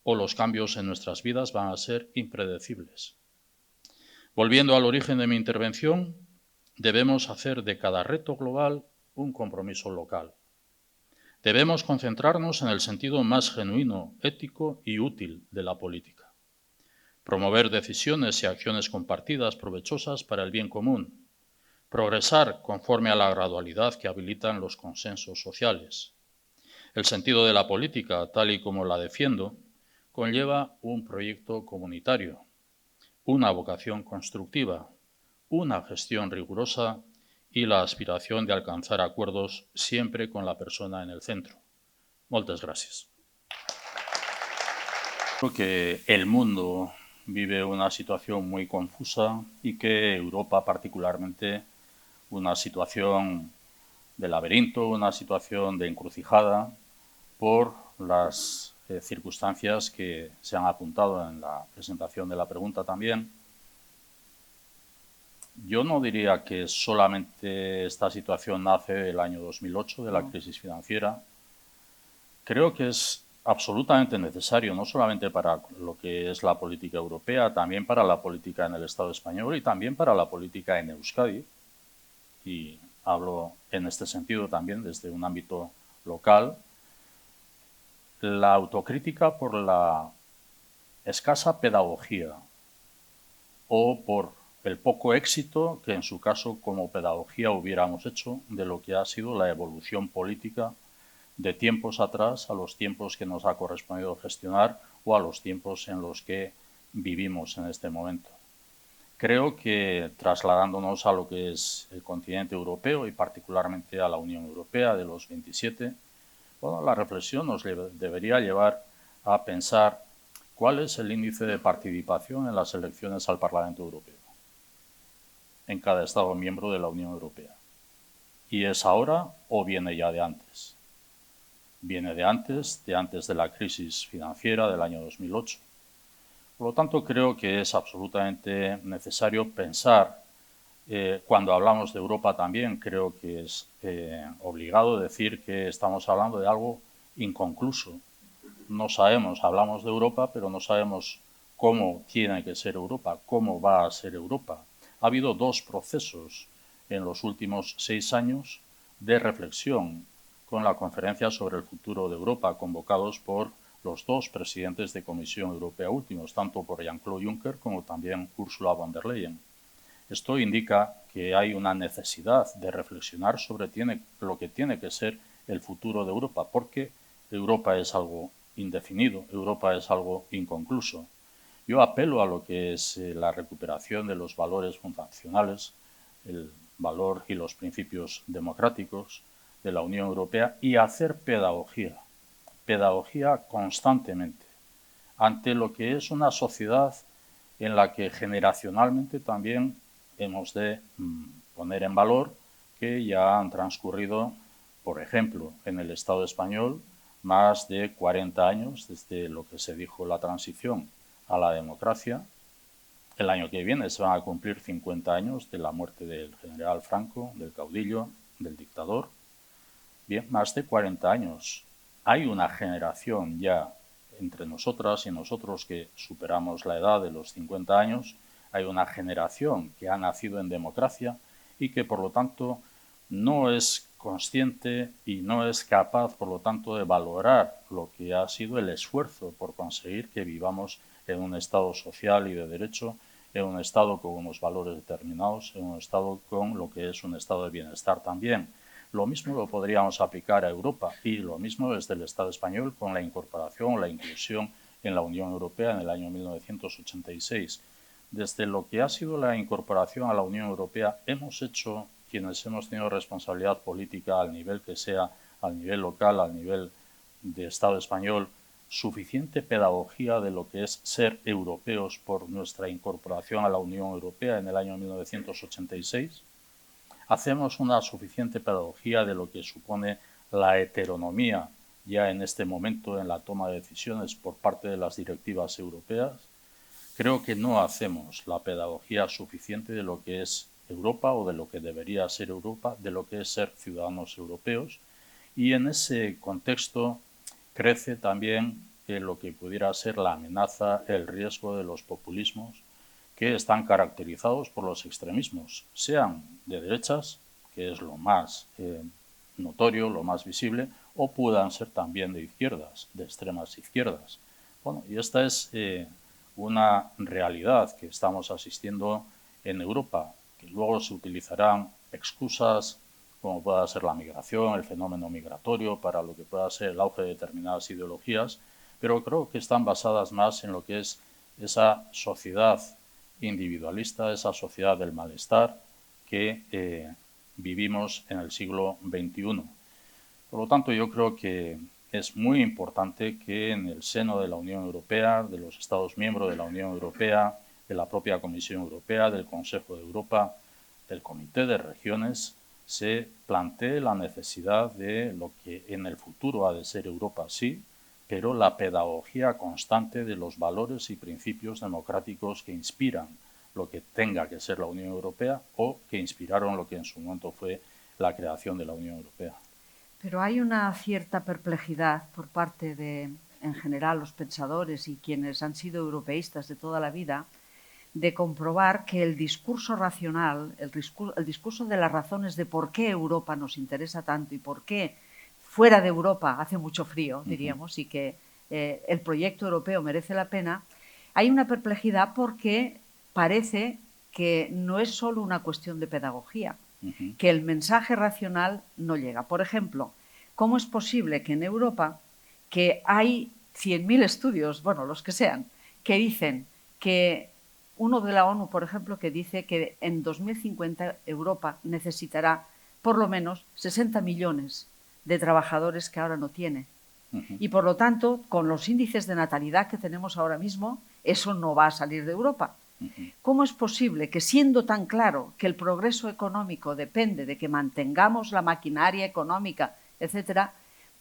o los cambios en nuestras vidas van a ser impredecibles. Volviendo al origen de mi intervención, debemos hacer de cada reto global un compromiso local. Debemos concentrarnos en el sentido más genuino, ético y útil de la política. Promover decisiones y acciones compartidas provechosas para el bien común. Progresar conforme a la gradualidad que habilitan los consensos sociales. El sentido de la política, tal y como la defiendo, conlleva un proyecto comunitario, una vocación constructiva, una gestión rigurosa y la aspiración de alcanzar acuerdos siempre con la persona en el centro. Moltes gràcies. Creo que el mundo vive una situación muy confusa y que Europa particularmente una situación de laberinto, una situación de encrucijada por las circunstancias que se han apuntado en la presentación de la pregunta también. Yo no diría que solamente esta situación nace del año 2008, de la crisis financiera. Creo que es absolutamente necesario, no solamente para lo que es la política europea, también para la política en el Estado español y también para la política en Euskadi. Y hablo en este sentido también desde un ámbito local. La autocrítica por la escasa pedagogía o por el poco éxito que en su caso como pedagogía hubiéramos hecho de lo que ha sido la evolución política de tiempos atrás a los tiempos que nos ha correspondido gestionar o a los tiempos en los que vivimos en este momento. Creo que trasladándonos a lo que es el continente europeo y particularmente a la Unión Europea de los 27, bueno, la reflexión nos debería llevar a pensar cuál es el índice de participación en las elecciones al Parlamento Europeo en cada Estado miembro de la Unión Europea. ¿Y es ahora o viene ya de antes? Viene de antes de la crisis financiera del año 2008. Por lo tanto, creo que es absolutamente necesario pensar, cuando hablamos de Europa también, creo que es obligado decir que estamos hablando de algo inconcluso. No sabemos, hablamos de Europa, pero no sabemos cómo tiene que ser Europa, cómo va a ser Europa. ha habido dos procesos en los últimos 6 años de reflexión con la Conferencia sobre el Futuro de Europa, convocados por los dos presidentes de Comisión Europea últimos, tanto por Jean-Claude Juncker como también Ursula von der Leyen. Esto indica que hay una necesidad de reflexionar sobre lo que tiene que ser el futuro de Europa, porque Europa es algo indefinido, Europa es algo inconcluso. Yo apelo a lo que es la recuperación de los valores fundacionales, el valor y los principios democráticos de la Unión Europea y hacer pedagogía constantemente ante lo que es una sociedad en la que generacionalmente también hemos de poner en valor que ya han transcurrido, por ejemplo, en el Estado español, más de 40 años desde lo que se dijo la transición a la democracia. El año que viene se van a cumplir 50 años de la muerte del general Franco, del caudillo, del dictador. Bien, más de 40 años. Hay una generación ya entre nosotras y nosotros que superamos la edad de los 50 años. Hay una generación que ha nacido en democracia y que, por lo tanto, no es consciente y no es capaz, por lo tanto, de valorar lo que ha sido el esfuerzo por conseguir que vivamos en un Estado social y de derecho, en un Estado con unos valores determinados, en un Estado con lo que es un estado de bienestar también. Lo mismo lo podríamos aplicar a Europa y lo mismo desde el Estado español con la incorporación, la inclusión en la Unión Europea en el año 1986. Desde lo que ha sido la incorporación a la Unión Europea, hemos hecho, quienes hemos tenido responsabilidad política al nivel que sea, al nivel local, al nivel de Estado español, suficiente pedagogía de lo que es ser europeos por nuestra incorporación a la Unión Europea en el año 1986. Hacemos una suficiente pedagogía de lo que supone la heteronomía ya en este momento en la toma de decisiones por parte de las directivas europeas. Creo que no hacemos la pedagogía suficiente de lo que es Europa o de lo que debería ser Europa, de lo que es ser ciudadanos europeos. Y en ese contexto crece también lo que pudiera ser la amenaza, el riesgo de los populismos que están caracterizados por los extremismos, sean de derechas, que es lo más notorio, lo más visible, o puedan ser también de izquierdas, de extremas izquierdas. Bueno, y esta es una realidad que estamos asistiendo en Europa, que luego se utilizarán excusas como pueda ser la migración, el fenómeno migratorio, para lo que pueda ser el auge de determinadas ideologías, pero creo que están basadas más en lo que es esa sociedad individualista, esa sociedad del malestar que vivimos en el siglo XXI. Por lo tanto, yo creo que es muy importante que en el seno de la Unión Europea, de los Estados miembros de la Unión Europea, de la propia Comisión Europea, del Consejo de Europa, del Comité de Regiones, se plantee la necesidad de lo que en el futuro ha de ser Europa, sí, pero la pedagogía constante de los valores y principios democráticos que inspiran lo que tenga que ser la Unión Europea o que inspiraron lo que en su momento fue la creación de la Unión Europea. Pero hay una cierta perplejidad por parte de, en general, los pensadores y quienes han sido europeístas de toda la vida, de comprobar que el discurso racional, el discurso de las razones de por qué Europa nos interesa tanto y por qué fuera de Europa hace mucho frío, diríamos, y que el proyecto europeo merece la pena, hay una perplejidad porque parece que no es solo una cuestión de pedagogía, que el mensaje racional no llega. Por ejemplo, ¿cómo es posible que en Europa, que hay 100.000 estudios, bueno, los que sean, que dicen que uno de la ONU, por ejemplo, que dice que en 2050 Europa necesitará por lo menos 60 millones de trabajadores que ahora no tiene. Y por lo tanto, con los índices de natalidad que tenemos ahora mismo, eso no va a salir de Europa. ¿Cómo es posible que, siendo tan claro que el progreso económico depende de que mantengamos la maquinaria económica, etcétera,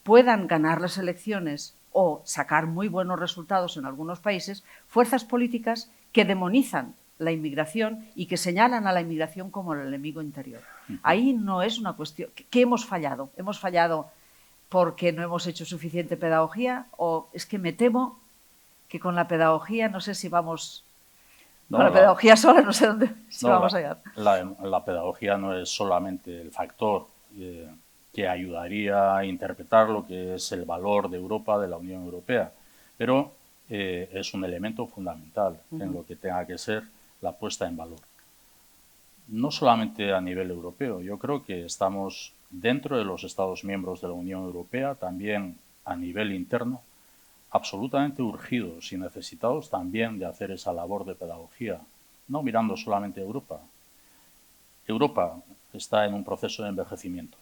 puedan ganar las elecciones o sacar muy buenos resultados en algunos países, fuerzas políticas que demonizan la inmigración y que señalan a la inmigración como el enemigo interior? Ahí no es una cuestión... ¿Qué hemos fallado? ¿Hemos fallado porque no hemos hecho suficiente pedagogía? O es que me temo que con la pedagogía no sé si vamos No, Con la pedagogía sola no sé dónde si no, vamos a llegar. la pedagogía no es solamente el factor que ayudaría a interpretar lo que es el valor de Europa, de la Unión Europea, pero es un elemento fundamental en lo que tenga que ser la puesta en valor. No solamente a nivel europeo, yo creo que estamos dentro de los Estados miembros de la Unión Europea, también a nivel interno, absolutamente urgidos y necesitados también de hacer esa labor de pedagogía, no mirando solamente a Europa. Europa está en un proceso de envejecimiento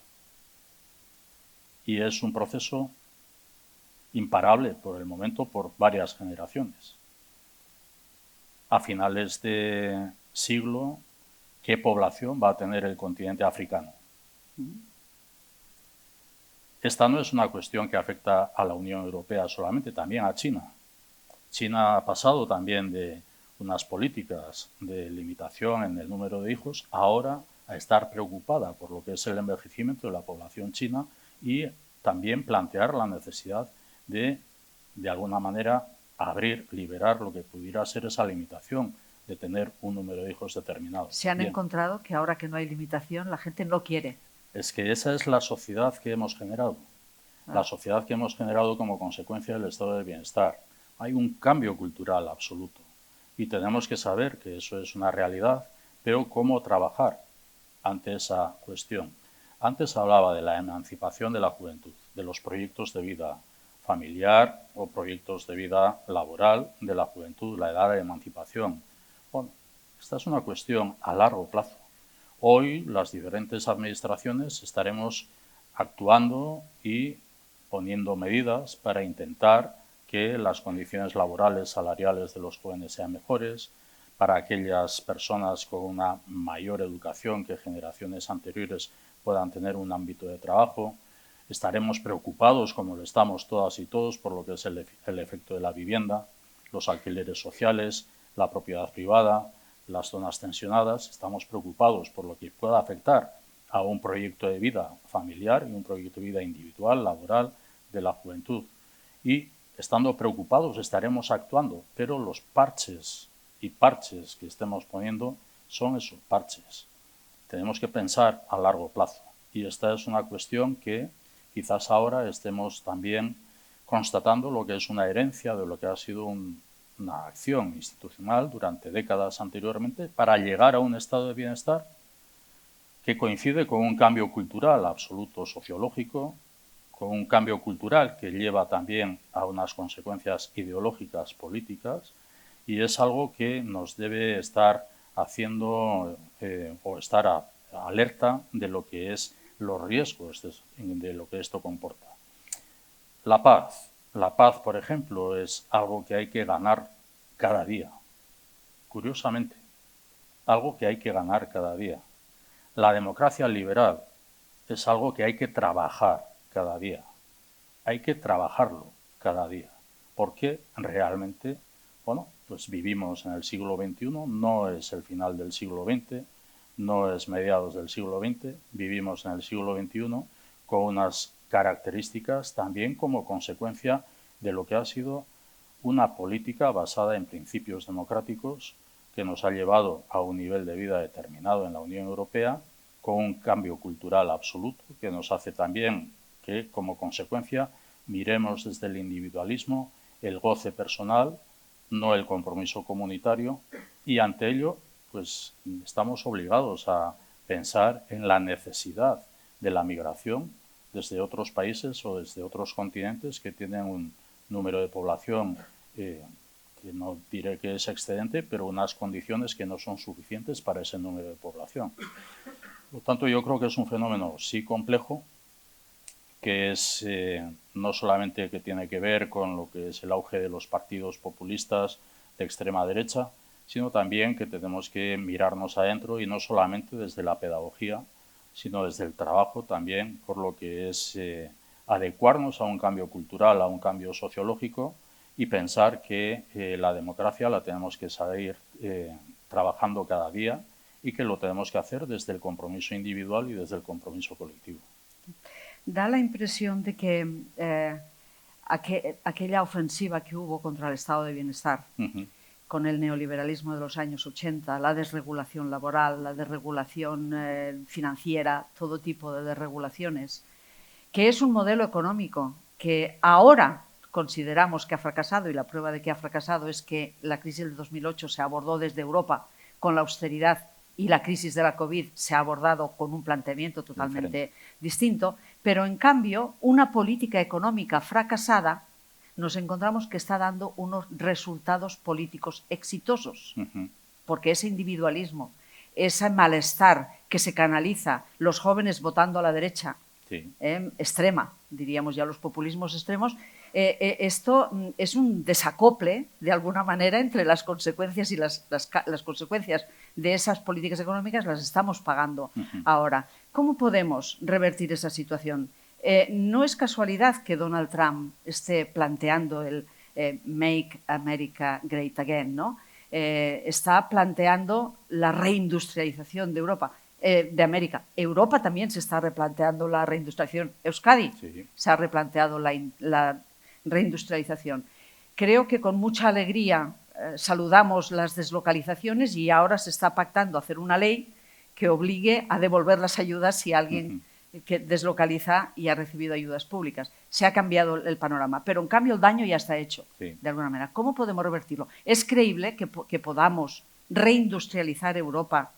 y es un proceso imparable por el momento por varias generaciones. A finales de siglo, ¿qué población va a tener el continente africano? Esta no es una cuestión que afecta a la Unión Europea solamente, también a China. China ha pasado también de unas políticas de limitación en el número de hijos, ahora a estar preocupada por lo que es el envejecimiento de la población china y también plantear la necesidad de alguna manera, abrir, liberar lo que pudiera ser esa limitación de tener un número de hijos determinado. Se han encontrado que ahora que no hay limitación, la gente no quiere. Es que esa es la sociedad que hemos generado. La sociedad que hemos generado como consecuencia del estado de bienestar. Hay un cambio cultural absoluto y tenemos que saber que eso es una realidad, pero cómo trabajar ante esa cuestión. Antes hablaba de la emancipación de la juventud, de los proyectos de vida familiar o proyectos de vida laboral de la juventud, la edad de emancipación. Bueno, esta es una cuestión a largo plazo. Hoy las diferentes administraciones estaremos actuando y poniendo medidas para intentar que las condiciones laborales, salariales de los jóvenes sean mejores, para aquellas personas con una mayor educación que generaciones anteriores puedan tener un ámbito de trabajo. Estaremos preocupados, como lo estamos todas y todos, por lo que es el efecto de la vivienda, los alquileres sociales, la propiedad privada, las zonas tensionadas. Estamos preocupados por lo que pueda afectar a un proyecto de vida familiar y un proyecto de vida individual, laboral, de la juventud. Y estando preocupados estaremos actuando, pero los parches que estemos poniendo son esos parches. Tenemos que pensar a largo plazo y esta es una cuestión que quizás ahora estemos también constatando lo que es una herencia de lo que ha sido una acción institucional durante décadas anteriormente para llegar a un estado de bienestar que coincide con un cambio cultural absoluto sociológico, con un cambio cultural que lleva también a unas consecuencias ideológicas políticas y es algo que nos debe estar haciendo o estar alerta de lo que es los riesgos de lo que esto comporta. La paz, por ejemplo, es algo que hay que ganar cada día. Curiosamente, algo que hay que ganar cada día. La democracia liberal es algo que hay que trabajar cada día. Hay que trabajarlo cada día. Porque realmente, bueno, pues vivimos en el siglo XXI, no es el final del siglo XX, no es mediados del siglo XX, vivimos en el siglo XXI con unas características también como consecuencia de lo que ha sido una política basada en principios democráticos que nos ha llevado a un nivel de vida determinado en la Unión Europea, con un cambio cultural absoluto que nos hace también que, como consecuencia, miremos desde el individualismo el goce personal, no el compromiso comunitario, y ante ello, pues estamos obligados a pensar en la necesidad de la migración desde otros países o desde otros continentes que tienen un número de población que no diré que es excedente, pero unas condiciones que no son suficientes para ese número de población. Por lo tanto, yo creo que es un fenómeno sí complejo, que es no solamente que tiene que ver con lo que es el auge de los partidos populistas de extrema derecha, sino también que tenemos que mirarnos adentro y no solamente desde la pedagogía, sino desde el trabajo también, por lo que es adecuarnos a un cambio cultural, a un cambio sociológico y pensar que la democracia la tenemos que saber trabajando cada día y que lo tenemos que hacer desde el compromiso individual y desde el compromiso colectivo. Da la impresión de que aquella ofensiva que hubo contra el estado de bienestar con el neoliberalismo de los años 80, la desregulación laboral, la desregulación financiera, todo tipo de desregulaciones, que es un modelo económico que ahora consideramos que ha fracasado, y la prueba de que ha fracasado es que la crisis del 2008 se abordó desde Europa con la austeridad y la crisis de la COVID se ha abordado con un planteamiento totalmente distinto, pero en cambio una política económica fracasada nos encontramos que está dando unos resultados políticos exitosos, porque ese individualismo, ese malestar que se canaliza, los jóvenes votando a la derecha, extrema, diríamos ya los populismos extremos, esto es un desacople, de alguna manera, entre las consecuencias y las consecuencias de esas políticas económicas las estamos pagando ahora. ¿Cómo podemos revertir esa situación? No es casualidad que Donald Trump esté planteando el Make America Great Again, ¿no? Está planteando la reindustrialización de Europa. De América. Europa también se está replanteando la reindustrialización. Euskadi se ha replanteado la reindustrialización. Creo que con mucha alegría saludamos las deslocalizaciones y ahora se está pactando hacer una ley que obligue a devolver las ayudas si alguien que deslocaliza y ha recibido ayudas públicas. Se ha cambiado el panorama, pero en cambio el daño ya está hecho, de alguna manera. ¿Cómo podemos revertirlo? ¿Es creíble que podamos reindustrializar Europa?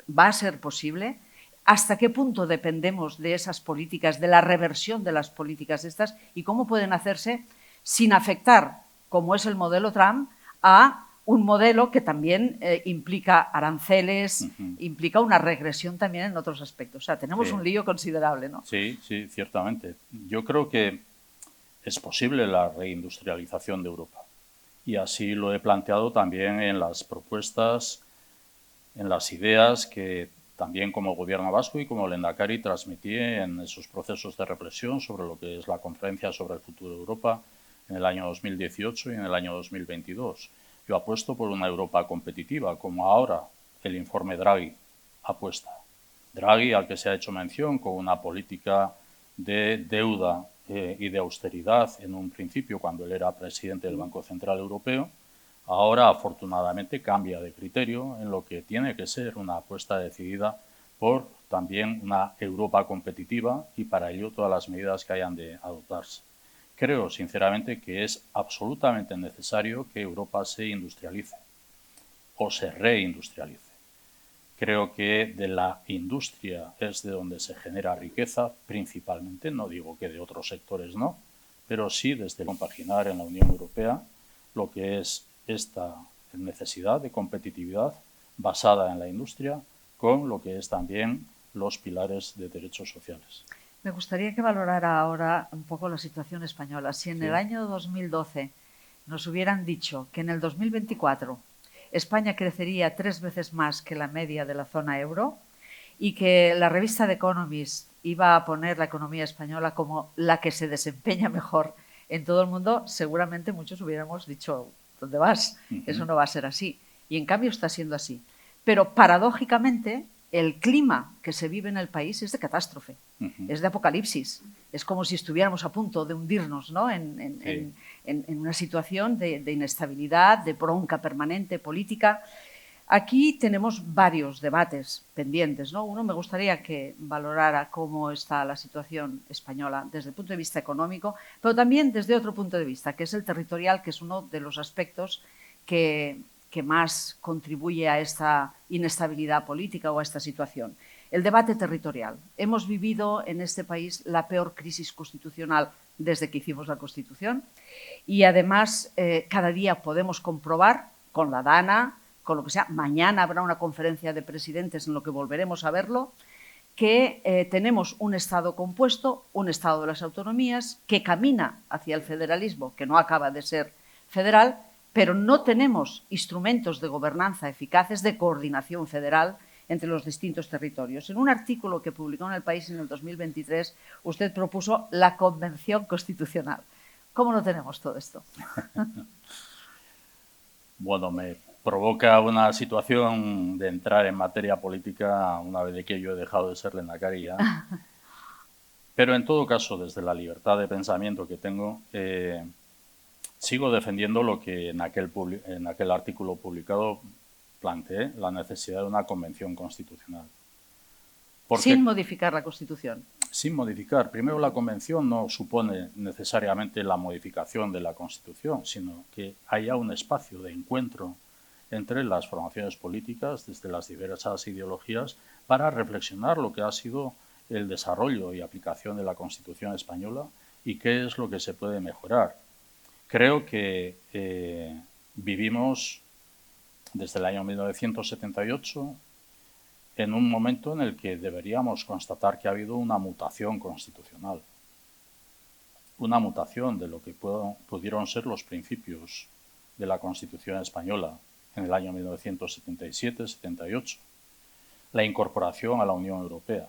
¿Va a ser posible? ¿Hasta qué punto dependemos de esas políticas, de la reversión de las políticas estas y cómo pueden hacerse sin afectar, como es el modelo Trump, a un modelo que también implica aranceles, implica una regresión también en otros aspectos? O sea, tenemos un lío considerable, ¿no? Sí, sí, ciertamente. Yo creo que es posible la reindustrialización de Europa y así lo he planteado también en las propuestas, en las ideas que también como gobierno vasco y como Lehendakari transmití en esos procesos de reflexión sobre lo que es la conferencia sobre el futuro de Europa en el año 2018 y en el año 2022. Yo apuesto por una Europa competitiva, como ahora el informe Draghi apuesta. Draghi, al que se ha hecho mención con una política de deuda y de austeridad en un principio cuando él era presidente del Banco Central Europeo, ahora, afortunadamente, cambia de criterio en lo que tiene que ser una apuesta decidida por también una Europa competitiva y para ello todas las medidas que hayan de adoptarse. Creo, sinceramente, que es absolutamente necesario que Europa se industrialice o se reindustrialice. Creo que de la industria es de donde se genera riqueza principalmente, no digo que de otros sectores no, pero sí desde compaginar en la Unión Europea lo que es esta necesidad de competitividad basada en la industria con lo que es también los pilares de derechos sociales. Me gustaría que valorara ahora un poco la situación española. Si en el año 2012 nos hubieran dicho que en el 2024 España crecería 3 veces más que la media de la zona euro y que la revista The Economist iba a poner la economía española como la que se desempeña mejor en todo el mundo, seguramente muchos hubiéramos dicho: ¿dónde vas? Eso no va a ser así. Y en cambio está siendo así. Pero paradójicamente el clima que se vive en el país es de catástrofe, es de apocalipsis. Es como si estuviéramos a punto de hundirnos, ¿no? en una situación de inestabilidad, de bronca permanente política. Aquí tenemos varios debates pendientes, ¿no? Uno, me gustaría que valorara cómo está la situación española desde el punto de vista económico, pero también desde otro punto de vista, que es el territorial, que es uno de los aspectos que más contribuye a esta inestabilidad política o a esta situación. El debate territorial. Hemos vivido en este país la peor crisis constitucional desde que hicimos la Constitución y además cada día podemos comprobar con la DANA, con lo que sea, mañana habrá una conferencia de presidentes en lo que volveremos a verlo, que tenemos un Estado compuesto, un Estado de las autonomías, que camina hacia el federalismo, que no acaba de ser federal, pero no tenemos instrumentos de gobernanza eficaces de coordinación federal entre los distintos territorios. En un artículo que publicó en El País en el 2023, usted propuso la Convención Constitucional. ¿Cómo no tenemos todo esto? Bueno, me provoca una situación de entrar en materia política una vez de que yo he dejado de ser lehendakari ya. Pero en todo caso, desde la libertad de pensamiento que tengo, sigo defendiendo lo que en aquel artículo publicado planteé, la necesidad de una convención constitucional. Sin modificar la Constitución. Sin modificar. Primero, la convención no supone necesariamente la modificación de la Constitución, sino que haya un espacio de encuentro entre las formaciones políticas, desde las diversas ideologías, para reflexionar lo que ha sido el desarrollo y aplicación de la Constitución española y qué es lo que se puede mejorar. Creo que vivimos desde el año 1978 en un momento en el que deberíamos constatar que ha habido una mutación constitucional, una mutación de lo que pudieron ser los principios de la Constitución española en el año 1977-78, la incorporación a la Unión Europea,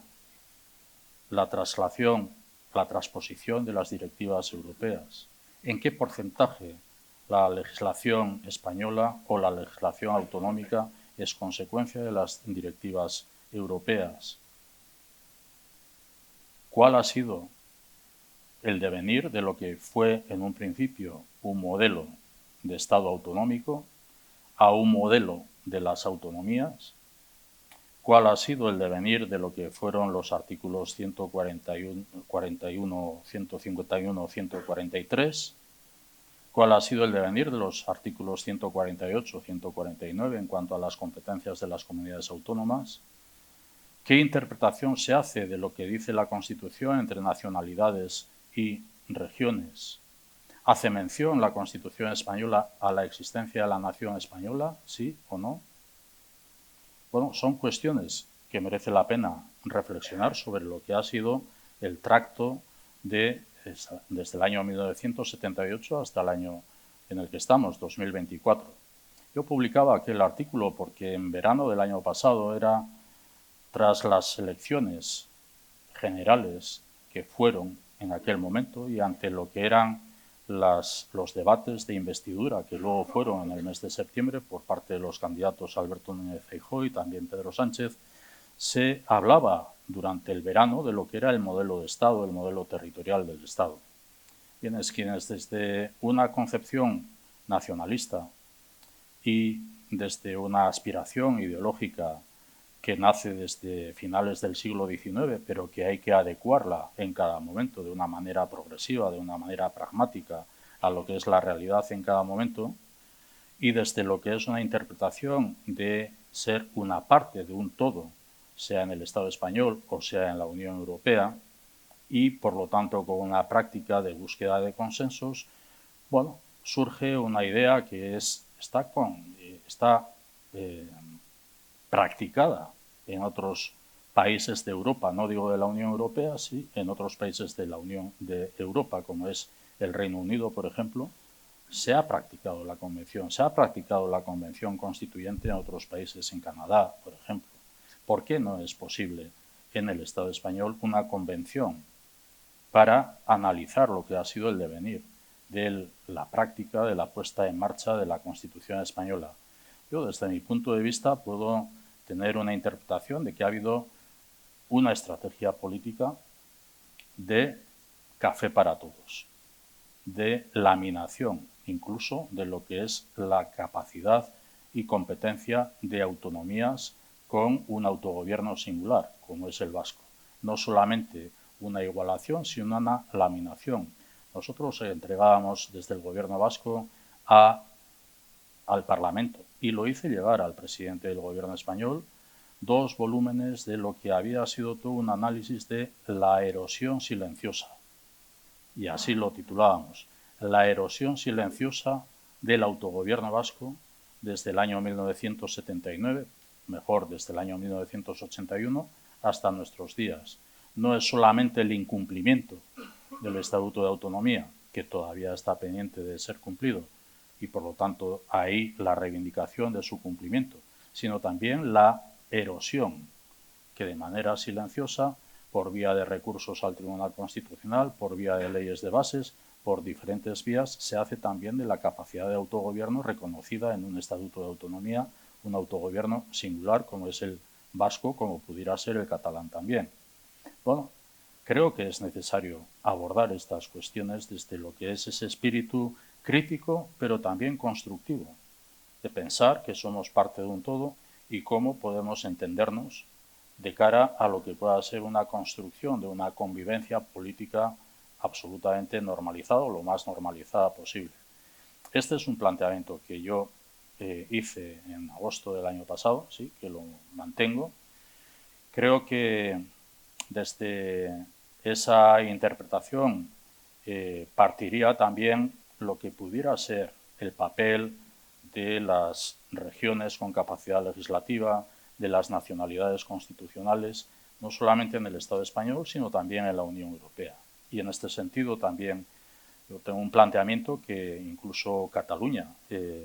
la transposición de las directivas europeas, en qué porcentaje la legislación española o la legislación autonómica es consecuencia de las directivas europeas. ¿Cuál ha sido el devenir de lo que fue en un principio un modelo de Estado autonómico a un modelo de las autonomías? ¿Cuál ha sido el devenir de lo que fueron los artículos 141, 151, 143? ¿Cuál ha sido el devenir de los artículos 148, 149 en cuanto a las competencias de las comunidades autónomas? ¿Qué interpretación se hace de lo que dice la Constitución entre nacionalidades y regiones? ¿Hace mención la Constitución española a la existencia de la nación española? ¿Sí o no? Bueno, son cuestiones que merece la pena reflexionar sobre lo que ha sido el tracto desde el año 1978 hasta el año en el que estamos, 2024. Yo publicaba aquel artículo porque en verano del año pasado era tras las elecciones generales que fueron en aquel momento y ante lo que eran los debates de investidura que luego fueron en el mes de septiembre por parte de los candidatos Alberto Núñez Feijóo y también Pedro Sánchez, se hablaba durante el verano de lo que era el modelo de Estado, el modelo territorial del Estado. Quienes desde una concepción nacionalista y desde una aspiración ideológica que nace desde finales del siglo XIX, pero que hay que adecuarla en cada momento de una manera progresiva, de una manera pragmática a lo que es la realidad en cada momento, y desde lo que es una interpretación de ser una parte de un todo, sea en el Estado español o sea en la Unión Europea, y por lo tanto con una práctica de búsqueda de consensos, bueno, surge una idea que está practicada en otros países de Europa, no digo de la Unión Europea, sí, en otros países de la Unión de Europa, como es el Reino Unido, por ejemplo, se ha practicado la Convención, se ha practicado la Convención Constituyente en otros países, en Canadá, por ejemplo. ¿Por qué no es posible en el Estado español una convención para analizar lo que ha sido el devenir de la práctica, de la puesta en marcha de la Constitución española? Yo, desde mi punto de vista, puedo tener una interpretación de que ha habido una estrategia política de café para todos, de laminación incluso de lo que es la capacidad y competencia de autonomías con un autogobierno singular, como es el vasco. No solamente una igualación, sino una laminación. Nosotros entregábamos desde el gobierno vasco al Parlamento, y lo hice llegar al presidente del gobierno español, 2 volúmenes de lo que había sido todo un análisis de la erosión silenciosa. Y así lo titulábamos, la erosión silenciosa del autogobierno vasco desde el año 1979, mejor desde el año 1981 hasta nuestros días. No es solamente el incumplimiento del Estatuto de Autonomía, que todavía está pendiente de ser cumplido, y por lo tanto ahí la reivindicación de su cumplimiento, sino también la erosión que de manera silenciosa, por vía de recursos al Tribunal Constitucional, por vía de leyes de bases, por diferentes vías, se hace también de la capacidad de autogobierno reconocida en un Estatuto de Autonomía, un autogobierno singular como es el vasco, como pudiera ser el catalán también. Bueno, creo que es necesario abordar estas cuestiones desde lo que es ese espíritu crítico, pero también constructivo, de pensar que somos parte de un todo y cómo podemos entendernos de cara a lo que pueda ser una construcción de una convivencia política absolutamente normalizada o lo más normalizada posible. Este es un planteamiento que yo hice en agosto del año pasado, sí, que lo mantengo. Creo que desde esa interpretación partiría también lo que pudiera ser el papel de las regiones con capacidad legislativa, de las nacionalidades constitucionales, no solamente en el Estado español, sino también en la Unión Europea. Y en este sentido también yo tengo un planteamiento que incluso Cataluña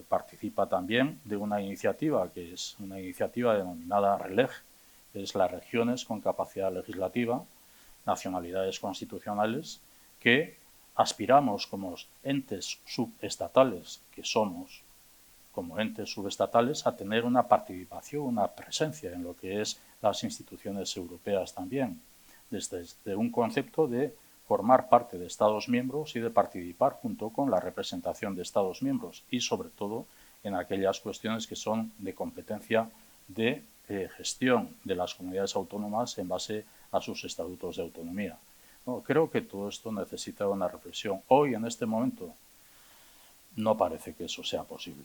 participa también de una iniciativa que es una iniciativa denominada RELEG, que es las regiones con capacidad legislativa, nacionalidades constitucionales, que aspiramos como entes subestatales que somos, como entes subestatales, a tener una participación, una presencia en lo que es las instituciones europeas también, desde un concepto de formar parte de Estados miembros y de participar junto con la representación de Estados miembros y, sobre todo, en aquellas cuestiones que son de competencia de gestión de las comunidades autónomas en base a sus estatutos de autonomía. No, creo que todo esto necesita una reflexión. Hoy, en este momento, no parece que eso sea posible.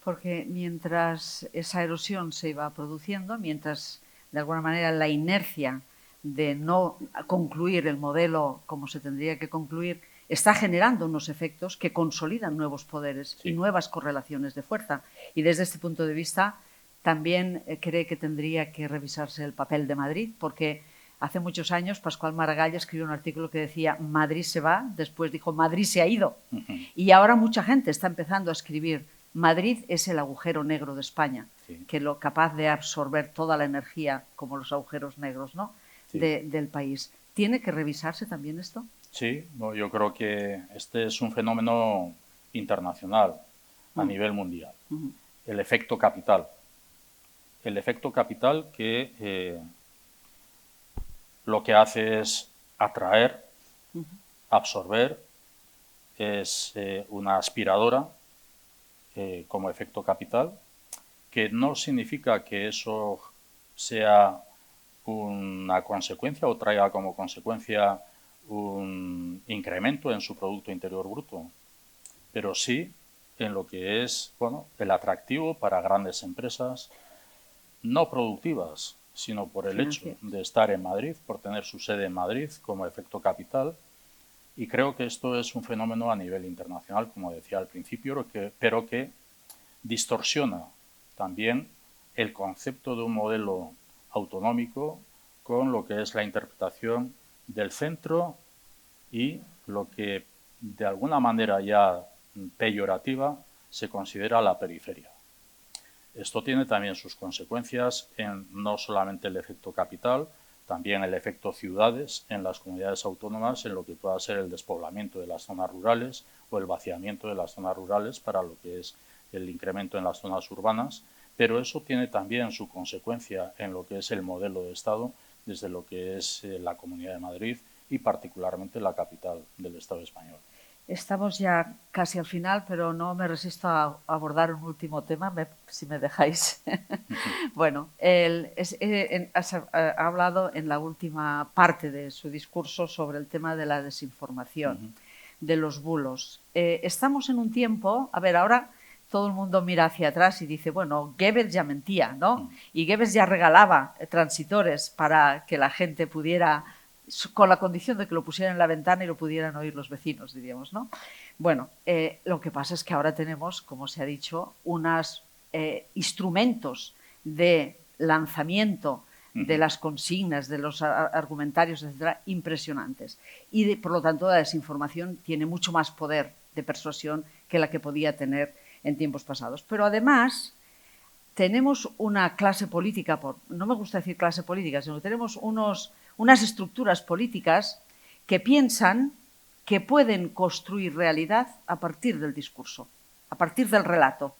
Porque mientras esa erosión se iba produciendo, mientras de alguna manera la inercia de no concluir el modelo como se tendría que concluir, está generando unos efectos que consolidan nuevos poderes y nuevas correlaciones de fuerza. Y desde este punto de vista también cree que tendría que revisarse el papel de Madrid, porque hace muchos años Pascual Maragall escribió un artículo que decía Madrid se va, después dijo Madrid se ha ido. Y ahora mucha gente está empezando a escribir Madrid es el agujero negro de España, que lo capaz de absorber toda la energía como los agujeros negros, ¿no? Del país. ¿Tiene que revisarse también esto? Sí, no, yo creo que este es un fenómeno internacional a nivel mundial. El efecto capital. El efecto capital que lo que hace es atraer, absorber, es una aspiradora como efecto capital, que no significa que eso sea una consecuencia o traiga como consecuencia un incremento en su Producto Interior Bruto, pero sí en lo que es el atractivo para grandes empresas no productivas, sino por el hecho de estar en Madrid, por tener su sede en Madrid como efecto capital. Y creo que esto es un fenómeno a nivel internacional, como decía al principio, pero que distorsiona también el concepto de un modelo autonómico con lo que es la interpretación del centro y lo que de alguna manera ya peyorativa se considera la periferia. Esto tiene también sus consecuencias en no solamente el efecto capital, también el efecto ciudades en las comunidades autónomas, en lo que pueda ser el despoblamiento de las zonas rurales o el vaciamiento de las zonas rurales para lo que es el incremento en las zonas urbanas, pero eso tiene también su consecuencia en lo que es el modelo de Estado desde lo que es la Comunidad de Madrid y particularmente la capital del Estado español. Estamos ya casi al final, pero no me resisto a abordar un último tema, si me dejáis. Bueno, ha hablado en la última parte de su discurso sobre el tema de la desinformación, de los bulos. Estamos en un tiempo, a ver, ahora todo el mundo mira hacia atrás y dice, bueno, Goebbels ya mentía, ¿no? Y Goebbels ya regalaba transitores para que la gente pudiera, con la condición de que lo pusieran en la ventana y lo pudieran oír los vecinos, diríamos, ¿no? Bueno, lo que pasa es que ahora tenemos, como se ha dicho, unos instrumentos de lanzamiento de las consignas, de los argumentarios, etcétera, impresionantes. Y, por lo tanto, la desinformación tiene mucho más poder de persuasión que la que podía tener en tiempos pasados. Pero, además, tenemos una clase política, no me gusta decir clase política, sino que tenemos unas estructuras políticas que piensan que pueden construir realidad a partir del discurso, a partir del relato,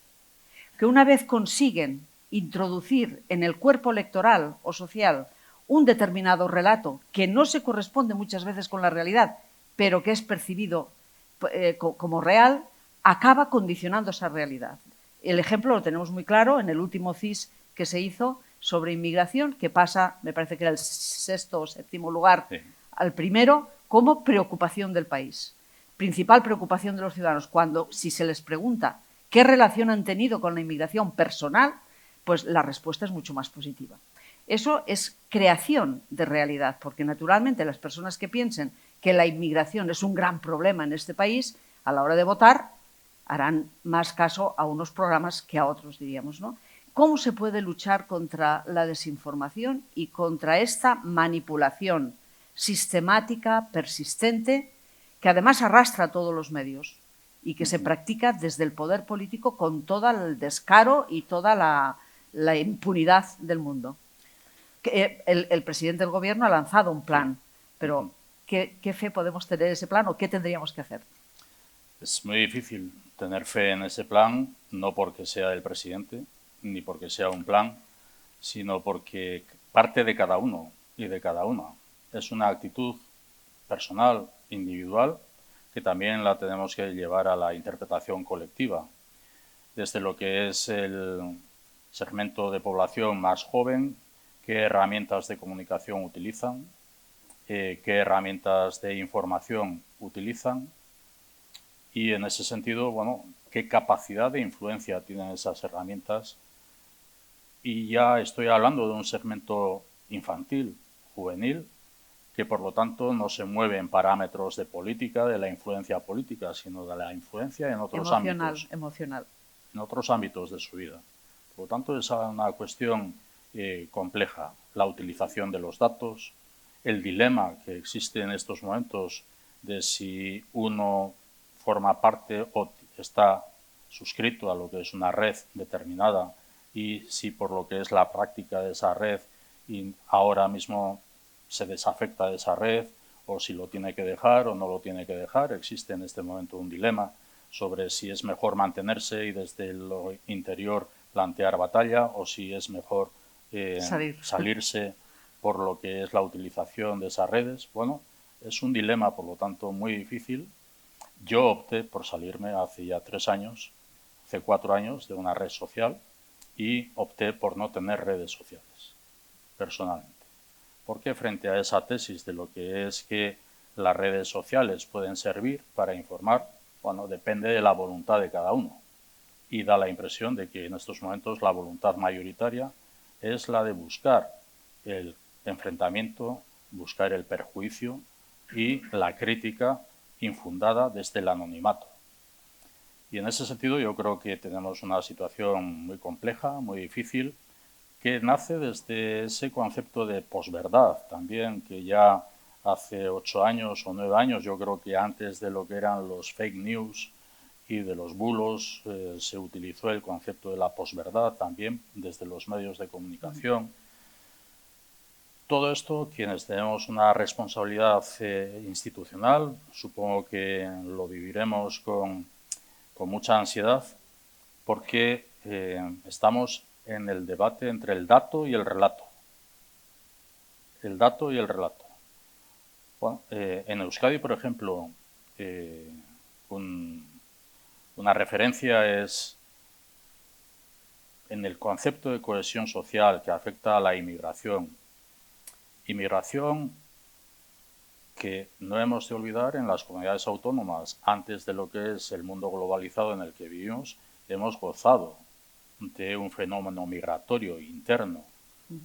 que una vez consiguen introducir en el cuerpo electoral o social un determinado relato que no se corresponde muchas veces con la realidad, pero que es percibido como real, acaba condicionando esa realidad. El ejemplo lo tenemos muy claro en el último CIS que se hizo sobre inmigración, que pasa, me parece que era el 6º o 7º lugar al primero, como preocupación del país. Principal preocupación de los ciudadanos, cuando si se les pregunta qué relación han tenido con la inmigración personal, pues la respuesta es mucho más positiva. Eso es creación de realidad, porque naturalmente las personas que piensen que la inmigración es un gran problema en este país, a la hora de votar harán más caso a unos programas que a otros, diríamos, ¿no? ¿Cómo se puede luchar contra la desinformación y contra esta manipulación sistemática, persistente, que además arrastra a todos los medios y que se practica desde el poder político con todo el descaro y toda la impunidad del mundo? El presidente del Gobierno ha lanzado un plan, pero ¿qué fe podemos tener en ese plan o qué tendríamos que hacer? Es muy difícil tener fe en ese plan, no porque sea el presidente, ni porque sea un plan, sino porque parte de cada uno y de cada una. Es una actitud personal, individual, que también la tenemos que llevar a la interpretación colectiva. Desde lo que es el segmento de población más joven, qué herramientas de comunicación utilizan, qué herramientas de información utilizan y en ese sentido, bueno, qué capacidad de influencia tienen esas herramientas. Y ya estoy hablando de un segmento infantil, juvenil, que por lo tanto no se mueve en parámetros de política, de la influencia política, sino de la influencia en otros ámbitos. Emocional. En otros ámbitos de su vida. Por lo tanto, es una cuestión compleja. La utilización de los datos, el dilema que existe en estos momentos de si uno forma parte o está suscrito a lo que es una red determinada y si por lo que es la práctica de esa red y ahora mismo se desafecta de esa red o si lo tiene que dejar o no lo tiene que dejar. Existe en este momento un dilema sobre si es mejor mantenerse y desde lo interior plantear batalla o si es mejor salirse por lo que es la utilización de esas redes. Bueno, es un dilema, por lo tanto, muy difícil. Yo opté por salirme hace ya 3 años, hace 4 años, de una red social y opté por no tener redes sociales, personalmente. Porque frente a esa tesis de lo que es que las redes sociales pueden servir para informar, bueno, depende de la voluntad de cada uno. Y da la impresión de que en estos momentos la voluntad mayoritaria es la de buscar el enfrentamiento, buscar el perjuicio y la crítica infundada desde el anonimato. Y en ese sentido yo creo que tenemos una situación muy compleja, muy difícil, que nace desde ese concepto de posverdad también, que ya hace 8 años o 9 años, yo creo que antes de lo que eran los fake news y de los bulos, se utilizó el concepto de la posverdad también desde los medios de comunicación. Todo esto, quienes tenemos una responsabilidad institucional, supongo que lo viviremos con mucha ansiedad, porque estamos en el debate entre el dato y el relato. El dato y el relato. Bueno, en Euskadi, por ejemplo, una referencia es en el concepto de cohesión social que afecta a la inmigración. Inmigración que no hemos de olvidar en las comunidades autónomas, antes de lo que es el mundo globalizado en el que vivimos, hemos gozado de un fenómeno migratorio interno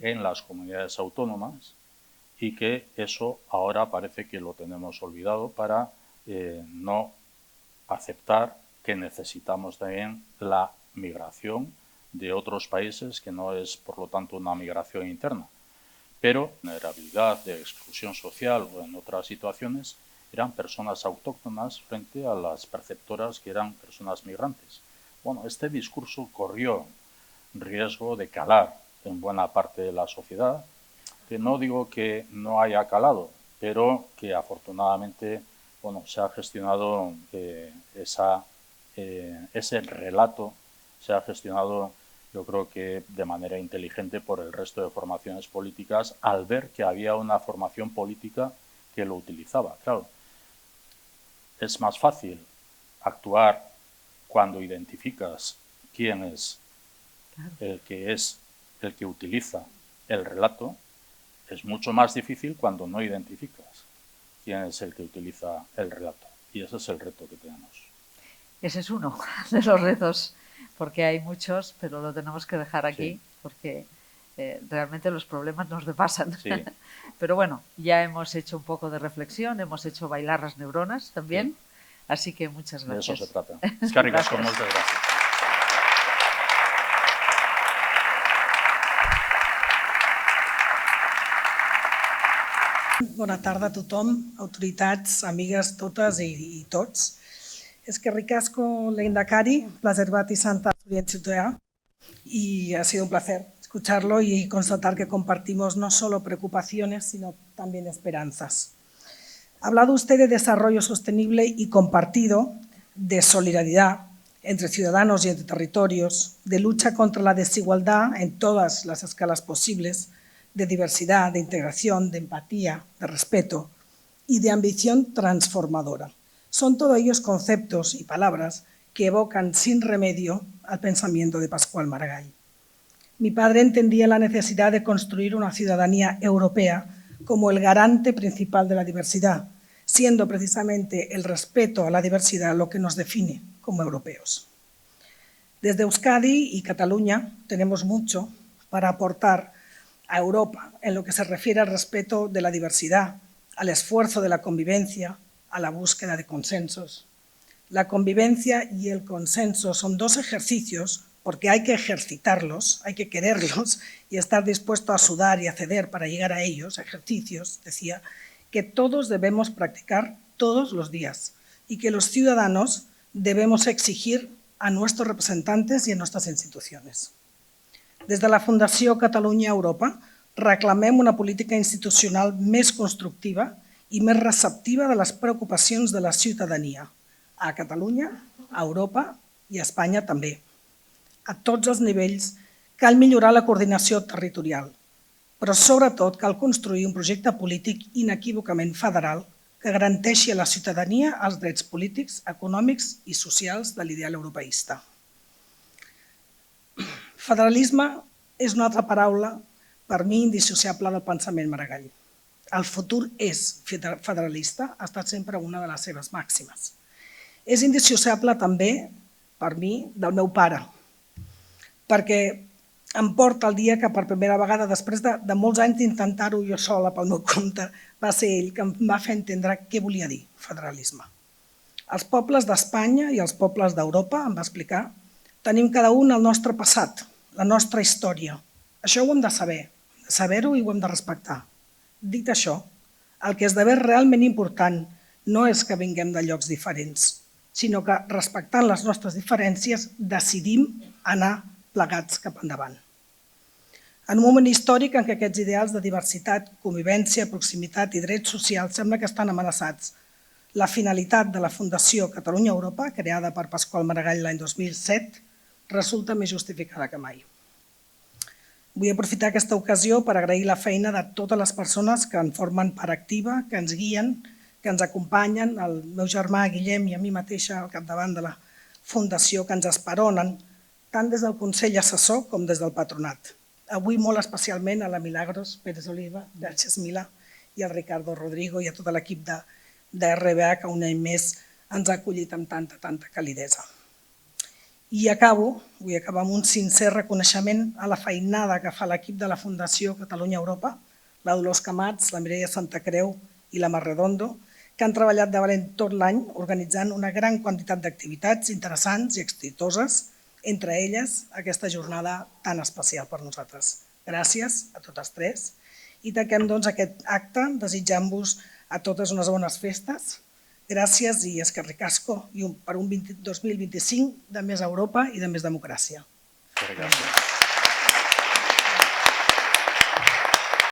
en las comunidades autónomas y que eso ahora parece que lo tenemos olvidado para no aceptar que necesitamos también la migración de otros países, que no es por lo tanto una migración interna. Pero vulnerabilidad, de exclusión social o en otras situaciones eran personas autóctonas frente a las perceptoras que eran personas migrantes. Bueno, este discurso corrió riesgo de calar en buena parte de la sociedad, que no digo que no haya calado, pero que afortunadamente, bueno, se ha gestionado ese relato, se ha gestionado, yo creo que de manera inteligente por el resto de formaciones políticas, al ver que había una formación política que lo utilizaba. Claro, es más fácil actuar cuando identificas quién es el que utiliza el relato, es mucho más difícil cuando no identificas quién es el que utiliza el relato. Y ese es el reto que tenemos. Ese es uno de los retos, porque hay muchos, pero lo tenemos que dejar aquí, porque realmente los problemas nos repasan. Sí. Pero bueno, ya hemos hecho un poco de reflexión, hemos hecho bailar las neuronas también, sí. Así que muchas gracias. De eso se trata. Es que ricasco, muchas gracias. Bona tarda a tothom, autoritats, amigues totes i tots. Es que ricasco Lehendakari, placer Bati Santa Ciudad, y ha sido un placer escucharlo y constatar que compartimos no solo preocupaciones, sino también esperanzas. Ha hablado usted de desarrollo sostenible y compartido, de solidaridad entre ciudadanos y entre territorios, de lucha contra la desigualdad en todas las escalas posibles, de diversidad, de integración, de empatía, de respeto y de ambición transformadora. Son todos ellos conceptos y palabras que evocan sin remedio al pensamiento de Pasqual Maragall. Mi padre entendía la necesidad de construir una ciudadanía europea como el garante principal de la diversidad, siendo precisamente el respeto a la diversidad lo que nos define como europeos. Desde Euskadi y Cataluña tenemos mucho para aportar a Europa en lo que se refiere al respeto de la diversidad, al esfuerzo de la convivencia, a la búsqueda de consensos. La convivencia y el consenso son dos ejercicios porque hay que ejercitarlos, hay que quererlos y estar dispuesto a sudar y a ceder para llegar a ellos, ejercicios, decía, que todos debemos practicar todos los días y que los ciudadanos debemos exigir a nuestros representantes y a nuestras instituciones. Des de la Fundació Catalunya Europa reclamem una política institucional més constructiva i més receptiva de les preocupacions de la ciutadania, a Catalunya, a Europa i a Espanya també. A tots els nivells cal millorar la coordinació territorial, però sobretot cal construir un projecte polític inequívocament federal que garanteixi a la ciutadania els drets polítics, econòmics i socials de l'ideal europeista. Federalisme és una altra paraula per mi indissociable del pensament Maragall. El futur és federalista, ha estat sempre una de les seves màximes. És indissociable també, per mi, del meu pare, perquè em porta el dia que per primera vegada, després de molts anys d'intentar-ho jo sola pel meu compte, va ser ell que em va fer entendre què volia dir federalisme. Els pobles d'Espanya i els pobles d'Europa, em va explicar, tenim cada un el nostre passat, la nostra història. Això ho hem de saber-ho i ho hem de respectar. Dit això, el que esdevé realment important no és que vinguem de llocs diferents, sinó que respectant les nostres diferències decidim anar plegats cap endavant. En un moment històric en què aquests ideals de diversitat, convivència, proximitat i drets socials sembla que estan amenaçats, la finalitat de la Fundació Catalunya Europa, creada per Pasqual Maragall l'any 2007, resulta més justificada que mai. Vull aprofitar aquesta ocasió per agrair la feina de totes les persones que en formen part activa, que ens guien, que ens acompanyen, el meu germà Guillem i a mi mateixa al capdavant de la Fundació, que ens esperonen, tant des del Consell Assessor com des del Patronat. Avui molt especialment a la Milagros Pérez Oliva, Verges Mila i al Ricardo Rodrigo i a tot l'equip de RBA que un any més ens ha acollit amb tanta calidesa. I vull acabar amb un sincer reconeixement a la feinada que fa l'equip de la Fundació Catalunya Europa, la Dolors Camats, la Mireia Santacreu i la Mar Redondo, que han treballat de valent tot l'any organitzant una gran quantitat d'activitats interessants i exitoses, entre elles aquesta jornada tan especial per nosaltres. Gràcies a totes tres i tanquem aquest acte desitjant-vos a totes unes bones festes. Gràcies i eskerrik asko per un 2025 de més Europa i de més democràcia. Gràcies.